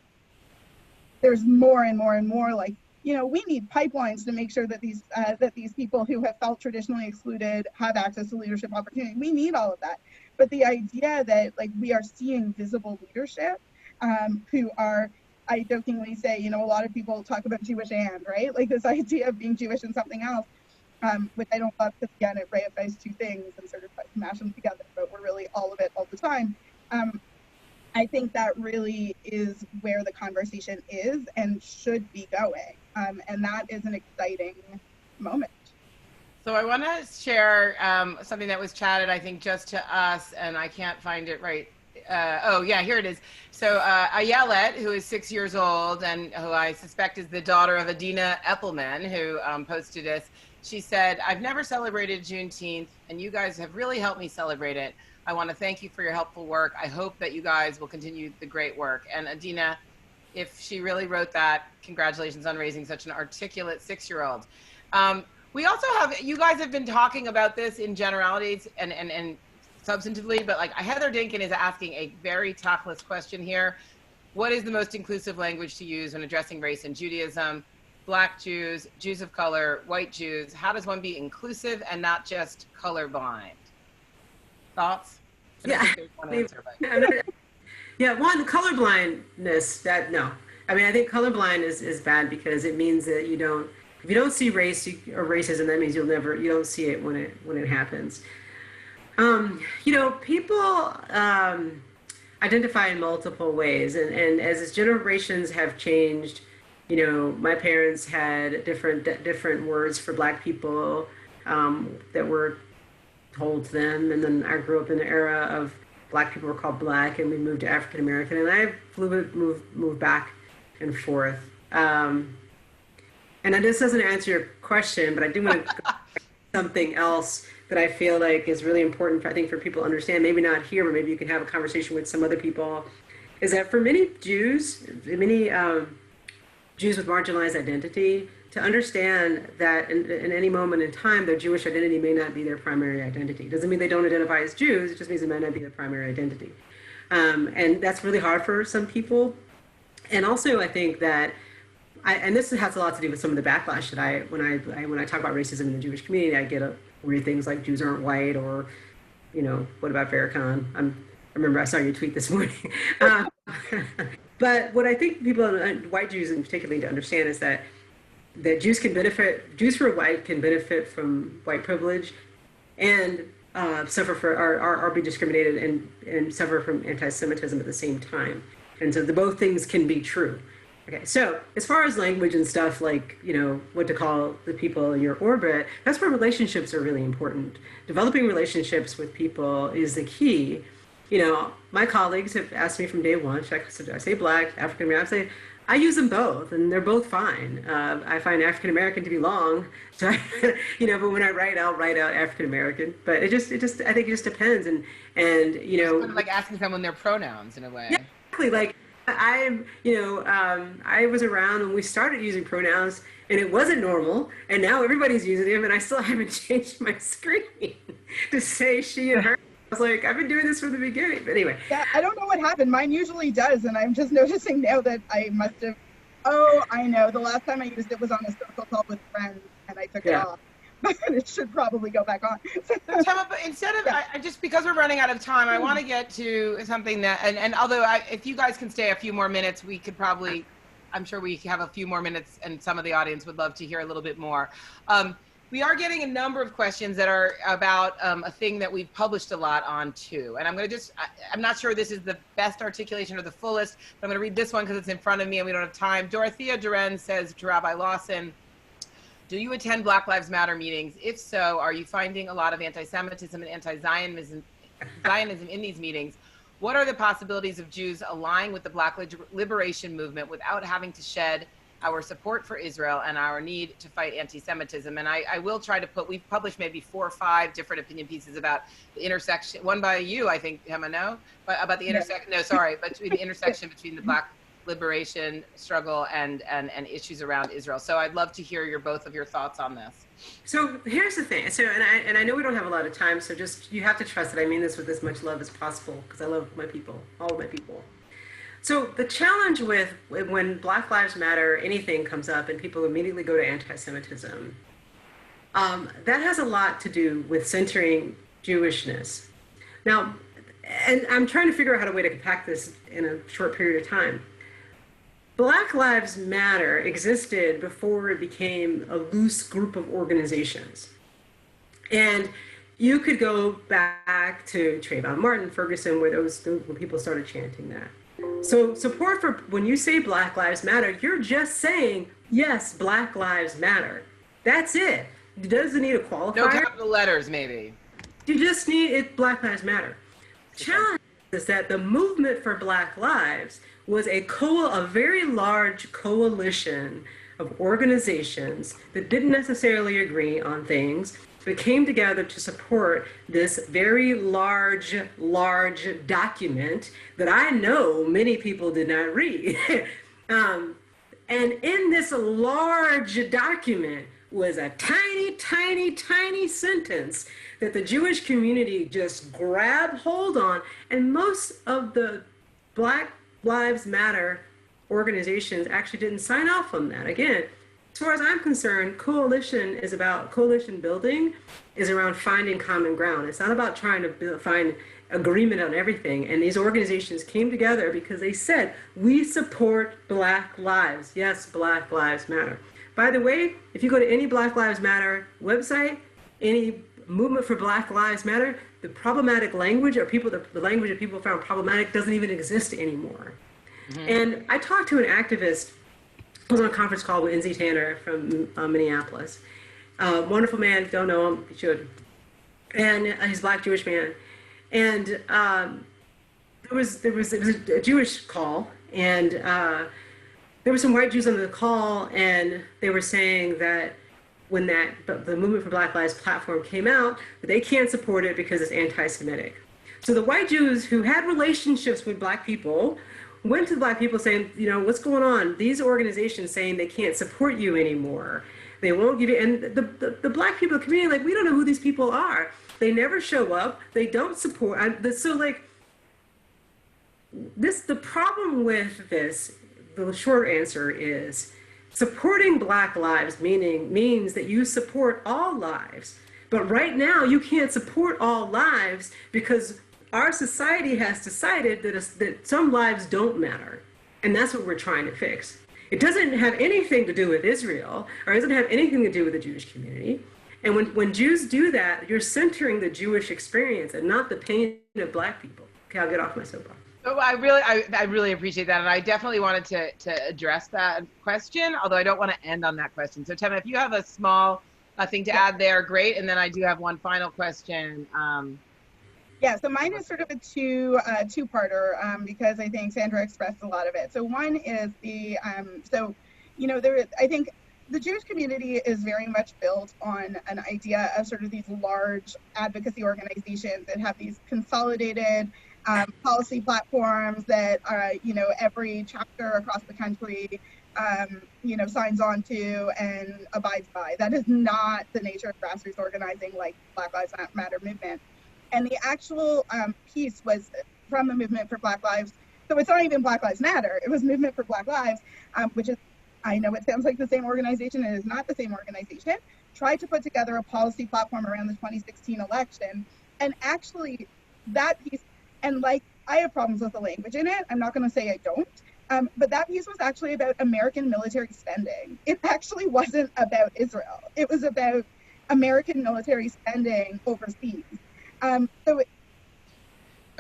there's more and more and more, like, you know, we need pipelines to make sure that these people who have felt traditionally excluded have access to leadership opportunity. We need all of that. But the idea that like we are seeing visible leadership who are, I jokingly say, you know, a lot of people talk about Jewish and, right? Like this idea of being Jewish and something else, which I don't love because again, it reifies two things and sort of mash them together, but we're really all of it all the time. I think that really is where the conversation is and should be going. And that is an exciting moment. So I want to share something that was chatted, I think, just to us, and I can't find it right. Oh, yeah, here it is. So Ayelet, who is 6 years old and who I suspect is the daughter of Adina Eppelman, who posted this, she said, I've never celebrated Juneteenth, and you guys have really helped me celebrate it. I want to thank you for your helpful work. I hope that you guys will continue the great work. And Adina, if she really wrote that, congratulations on raising such an articulate 6-year-old. We also have, you guys have been talking about this in generalities and substantively, but like Heather Dinkin is asking a very tactless question here. What is the most inclusive language to use when addressing race in Judaism? Black Jews, Jews of color, white Jews. How does one be inclusive and not just colorblind? Thoughts? Yeah. Yeah, one, colorblindness, no. I mean, I think colorblind is bad because it means that if you don't see race or racism, that means you don't see it when it happens. People identify in multiple ways, and as generations have changed, my parents had different words for Black people that were told to them, and then I grew up in an era of Black people were called Black, and we moved to African American, and I moved back and forth. And this doesn't answer your question, but I do want to go back to something else that I feel like is really important, I think, for people to understand, maybe not here, but maybe you can have a conversation with some other people, is that for many Jews with marginalized identity, to understand that in any moment in time, their Jewish identity may not be their primary identity. It doesn't mean they don't identify as Jews, it just means it might not be their primary identity. And that's really hard for some people. And also, I think that and this has a lot to do with some of the backlash that when I talk about racism in the Jewish community, I get weird things like Jews aren't white, or, what about Farrakhan? I remember I saw your tweet this morning. But what I think people, white Jews in particular, need to understand is that Jews who are white can benefit from white privilege, and suffer be discriminated and suffer from anti-Semitism at the same time. And so both things can be true. Okay, so as far as language and stuff, like, what to call the people in your orbit, that's where relationships are really important. Developing relationships with people is the key. My colleagues have asked me from day one, do I say Black, African American? I use them both, and they're both fine. I find African American to be long, so but when I write, I'll write out African American. But I think it just depends, and it's kind of like asking someone their pronouns in a way. Yeah, exactly. Like I was around when we started using pronouns, and it wasn't normal, and now everybody's using them, and I still haven't changed my screen to say she and her. I was like, I've been doing this from the beginning. But anyway. Yeah, I don't know what happened. Mine usually does, and I'm just noticing now that I must have. Oh, I know. The last time I used it was on a social call with friends, and I took it off. But it should probably go back on. Tema, but instead of, just because we're running out of time, I want to get to something that, and although if you guys can stay a few more minutes, we could probably, I'm sure we have a few more minutes, and some of the audience would love to hear a little bit more. We are getting a number of questions that are about a thing that we've published a lot on too. And I'm going to I'm not sure this is the best articulation or the fullest, but I'm going to read this one because it's in front of me and we don't have time. Dorothea Duren says to Rabbi Lawson, do you attend Black Lives Matter meetings? If so, are you finding a lot of anti-Semitism and anti-Zionism in these meetings? What are the possibilities of Jews aligning with the Black liberation movement without having to shed our support for Israel and our need to fight anti-Semitism? And I will try to we've published maybe 4 or 5 different opinion pieces about the intersection, one by you, I think, Tema, no? But about the intersection, between the intersection between the Black liberation struggle and issues around Israel. So I'd love to hear both of your thoughts on this. So here's the thing. So, and I know we don't have a lot of time, so just, you have to trust that I mean this with as much love as possible, because I love my people, all of my people. So the challenge with when Black Lives Matter, anything comes up and people immediately go to anti-Semitism, that has a lot to do with centering Jewishness. Now, and I'm trying to figure out how to pack this in a short period of time. Black Lives Matter existed before it became a loose group of organizations. And you could go back to Trayvon Martin, Ferguson, where when people started chanting that. So support for, when you say Black Lives Matter, you're just saying, yes, Black Lives Matter. That's it. doesn't need a qualifier. No capital letters, maybe. You just need it. Black Lives Matter. Challenge is that the movement for Black Lives was a very large coalition of organizations that didn't necessarily agree on things, but came together to support this very large document that I know many people did not read. And in this large document was a tiny sentence that the Jewish community just grabbed hold on, and most of the Black Lives Matter organizations actually didn't sign off on that. Again, as far as I'm concerned, coalition building is around finding common ground. It's not about trying to find agreement on everything. And these organizations came together because they said, we support Black lives. Yes, Black Lives Matter. By the way, if you go to any Black Lives Matter website, any movement for Black Lives Matter, the problematic language or the language that people found problematic doesn't even exist anymore. Mm-hmm. And I talked to an activist. I was on a conference call with NZ Tanner from Minneapolis. Wonderful man, don't know him, you should. And he's a Black Jewish man. And it was a Jewish call, and there were some white Jews on the call, and they were saying that when the Movement for Black Lives platform came out, that they can't support it because it's anti-Semitic. So the white Jews who had relationships with Black people went to the Black people saying, you know, what's going on? These organizations saying they can't support you anymore. They won't give you, and the Black people community, like, we don't know who these people are. They never show up. They don't support. So like, the problem with this, the short answer is supporting Black lives means that you support all lives. But right now you can't support all lives because our society has decided that some lives don't matter. And that's what we're trying to fix. It doesn't have anything to do with Israel, or it doesn't have anything to do with the Jewish community. And when Jews do that, you're centering the Jewish experience and not the pain of Black people. Okay, I'll get off my soapbox. Oh, I really appreciate that. And I definitely wanted to address that question, although I don't want to end on that question. So Tema, if you have a small thing to add there, great. And then I do have one final question. Yeah, so mine is sort of a two-parter because I think Sandra expressed a lot of it. So one is I think the Jewish community is very much built on an idea of sort of these large advocacy organizations that have these consolidated policy platforms that are, every chapter across the country, signs on to and abides by. That is not the nature of grassroots organizing like Black Lives Matter movement. And the actual piece was from the Movement for Black Lives. So it's not even Black Lives Matter. It was Movement for Black Lives, which is, I know it sounds like the same organization. It is not the same organization. Tried to put together a policy platform around the 2016 election. And actually that piece, and like, I have problems with the language in it. I'm not going to say I don't. But that piece was actually about American military spending. It actually wasn't about Israel. It was about American military spending overseas.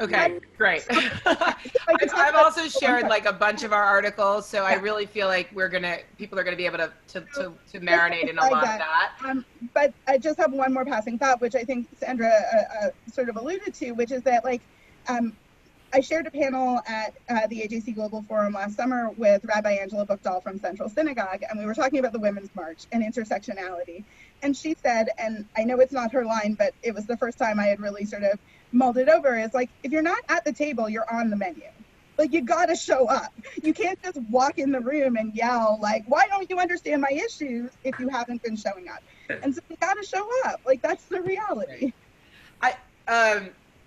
Okay, great. I've also shared like a bunch of our articles, so I really feel like people are gonna be able to marinate in a lot of that. But I just have one more passing thought, which I think Sandra sort of alluded to, which is that I shared a panel at the AJC Global Forum last summer with Rabbi Angela Buchdahl from Central Synagogue, and we were talking about the Women's March and intersectionality. And she said, and I know it's not her line, but it was the first time I had really sort of mulled it over, is like, if you're not at the table, you're on the menu. Like, you gotta show up. You can't just walk in the room and yell, like, why don't you understand my issues if you haven't been showing up? And so you gotta show up. Like, that's the reality.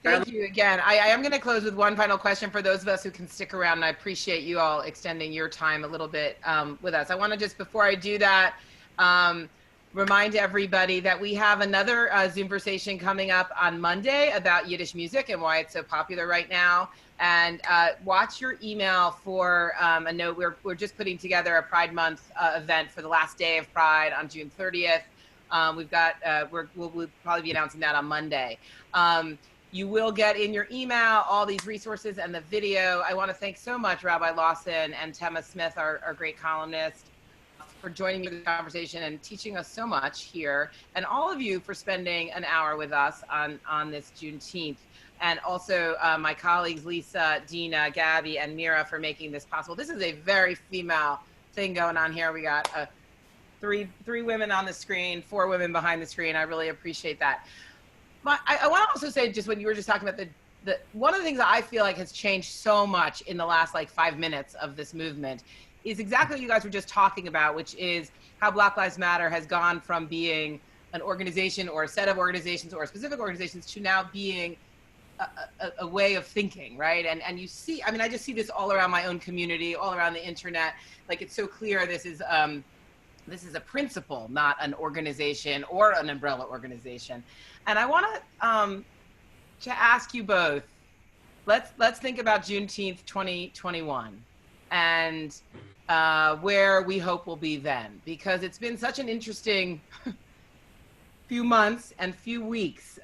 Thank you again. I am going to close with one final question for those of us who can stick around, and I appreciate you all extending your time a little bit with us. I want to just, before I do that, remind everybody that we have another Zoomversation coming up on Monday about Yiddish music and why it's so popular right now. And watch your email for a note. We're just putting together a Pride Month event for the last day of Pride on June 30th. We'll probably be announcing that on Monday. You will get in your email all these resources and the video. I want to thank so much Rabbi Lawson and Tema Smith, our great columnist, for joining me in the conversation and teaching us so much here, and all of you for spending an hour with us on this Juneteenth. And also my colleagues, Lisa, Dina, Gabby, and Mira for making this possible. This is a very female thing going on here. We got three women on the screen, 4 women behind the screen. I really appreciate that. I want to also say, just when you were just talking about one of the things that I feel like has changed so much in the last like 5 minutes of this movement is exactly what you guys were just talking about, which is how Black Lives Matter has gone from being an organization or a set of organizations or specific organizations to now being a way of thinking, right? And you see, I mean, I just see this all around my own community, all around the internet. Like, it's so clear this is a principle, not an organization or an umbrella organization. And I want to ask you both, let's think about Juneteenth 2021 and where we hope we'll be then, because it's been such an interesting few months and few weeks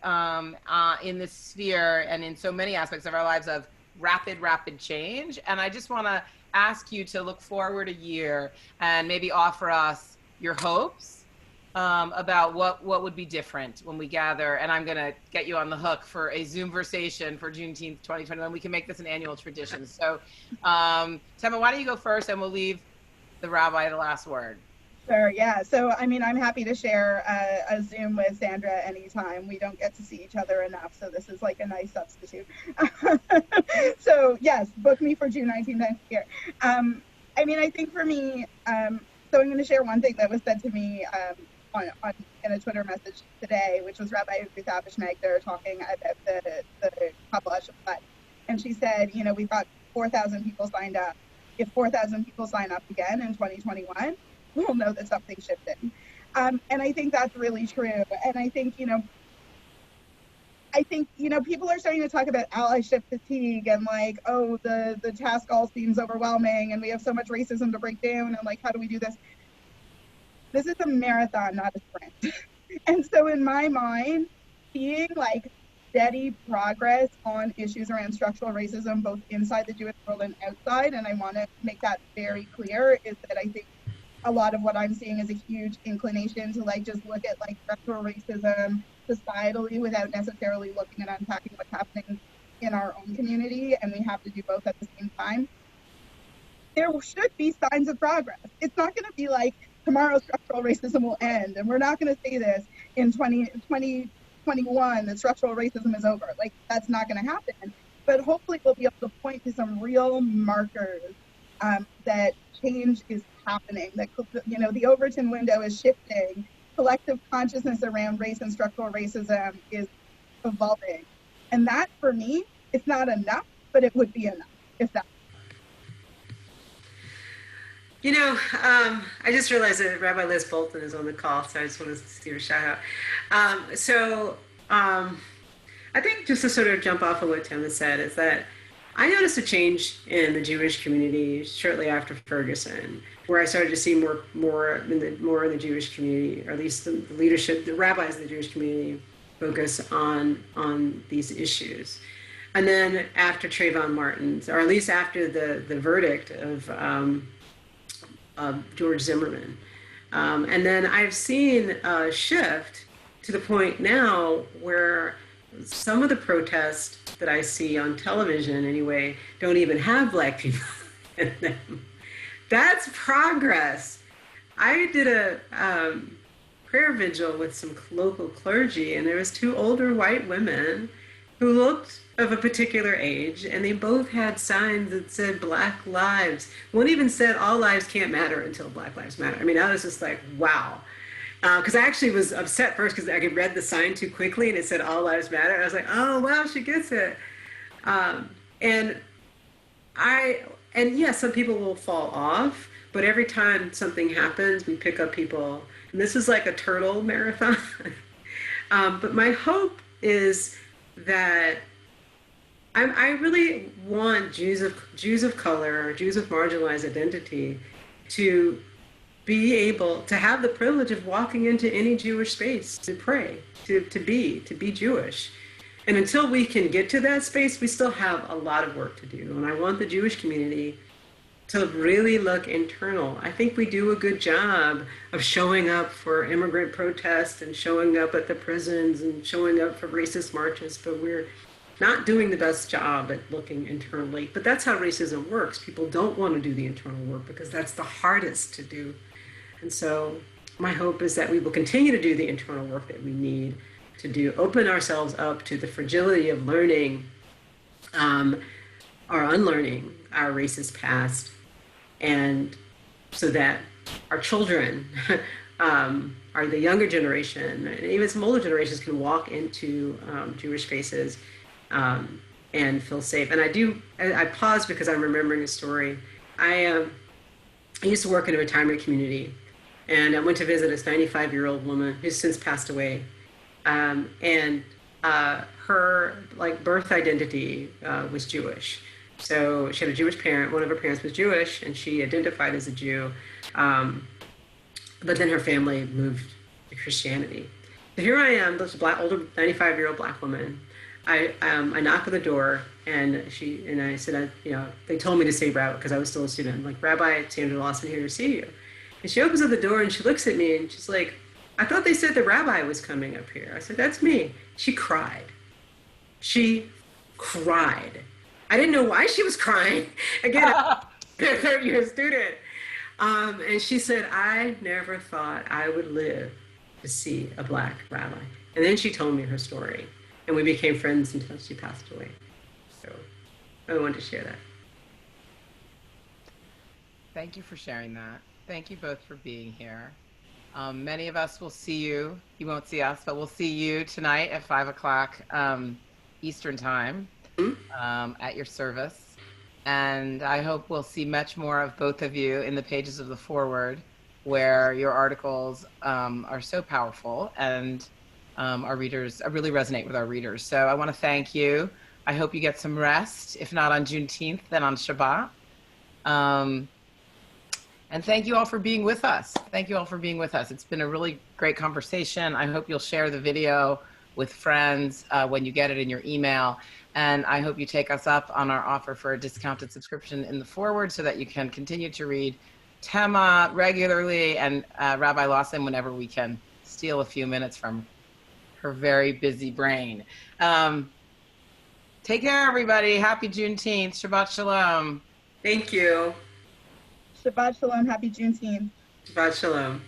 in this sphere and in so many aspects of our lives of rapid change. And I just want to ask you to look forward a year and maybe offer us your hopes about what would be different when we gather. And I'm going to get you on the hook for a Zoomversation for Juneteenth 2021. We can make this an annual tradition. So Tema, why don't you go first, and we'll leave the rabbi the last word. Sure, yeah. So, I mean, I'm happy to share a Zoom with Sandra anytime. We don't get to see each other enough, so this is like a nice substitute. So, yes, book me for June 19th next year. I mean, I think for me, so I'm going to share one thing that was said to me in a Twitter message today, which was Rabbi Sandra They were talking about the Kabbalah Shabbat. And she said, you know, we've got 4,000 people signed up. If 4,000 people sign up again in 2021, we'll know that something's shifting. And I think that's really true. And I think, you know, people are starting to talk about allyship fatigue and like, oh, the task all seems overwhelming and we have so much racism to break down and like, how do we do this? This is a marathon, not a sprint. And so in my mind, seeing like steady progress on issues around structural racism, both inside the Jewish world and outside, and I want to make that very clear, is that I think a lot of what I'm seeing is a huge inclination to like just look at like structural racism societally without necessarily looking at unpacking what's happening in our own community, and we have to do both at the same time. There should be signs of progress. It's not going to be like tomorrow structural racism will end, and we're not going to say this in 2021 that structural racism is over. Like, that's not going to happen. But hopefully we'll be able to point to some real markers that change is happening, that, you know, the Overton window is shifting, collective consciousness around race and structural racism is evolving. And that, for me, it's not enough, but it would be enough if that. You know, I just realized that Rabbi Liz Bolton is on the call, so I just want to give a shout out. I think just to sort of jump off of what Tema said is that I noticed a change in the Jewish community shortly after Ferguson, where I started to see more in the Jewish community, or at least the leadership, the rabbis in the Jewish community, focus on these issues. And then after Trayvon Martin's, or at least after the verdict of George Zimmerman. And then I've seen a shift to the point now where some of the protests that I see on television anyway don't even have Black people in them. That's progress. I did a prayer vigil with some local clergy, and there was 2 older white women who looked of a particular age, and they both had signs that said Black Lives. One even said all lives can't matter until Black Lives Matter. I mean, I was just like, wow. Because I actually was upset first because I read the sign too quickly and it said all lives matter. And I was like, oh, wow, she gets it. And yes, some people will fall off, but every time something happens, we pick up people. And this is like a turtle marathon. But my hope is that I really want Jews of color, or Jews of marginalized identity, to be able to have the privilege of walking into any Jewish space to pray, to be Jewish. And until we can get to that space, we still have a lot of work to do. And I want the Jewish community to really look internal. I think we do a good job of showing up for immigrant protests and showing up at the prisons and showing up for racist marches, but we're not doing the best job at looking internally. But that's how racism works. People don't want to do the internal work because that's the hardest to do. And so my hope is that we will continue to do the internal work that we need to do, open ourselves up to the fragility of learning or unlearning our racist past, and so that our children, or the younger generation, and even some older generations can walk into Jewish faces and feel safe. And I pause because I'm remembering a story. I used to work in a retirement community, and I went to visit this 95-year-old woman who's since passed away. And her birth identity was Jewish. So she had a Jewish parent. One of her parents was Jewish, and she identified as a Jew. But then her family moved to Christianity. So here I am, this older 95-year-old black woman. I knock on the door, and I said, they told me to say Rabbi because I was still a student. I'm like, Rabbi Sandra Lawson, here to see you. And she opens up the door and she looks at me and she's like, I thought they said the rabbi was coming up here. I said, that's me. She cried. She cried. I didn't know why she was crying. Again, a third-year student. And she said, I never thought I would live to see a black rabbi. And then she told me her story. And we became friends until she passed away. So I wanted to share that. Thank you for sharing that. Thank you both for being here. Many of us will see you. You won't see us, but we'll see you tonight at 5 o'clock Eastern time at your service. And I hope we'll see much more of both of you in the pages of the foreword, where your articles are so powerful and our readers really resonate with our readers. So I want to thank you. I hope you get some rest, if not on Juneteenth, then on Shabbat. And thank you all for being with us. Thank you all for being with us. It's been a really great conversation. I hope you'll share the video with friends when you get it in your email. And I hope you take us up on our offer for a discounted subscription in the foreword so that you can continue to read Tema regularly and Rabbi Lawson whenever we can steal a few minutes from her very busy brain. Take care, everybody. Happy Juneteenth. Shabbat Shalom. Thank you. Shabbat Shalom. Happy Juneteenth. Shabbat Shalom.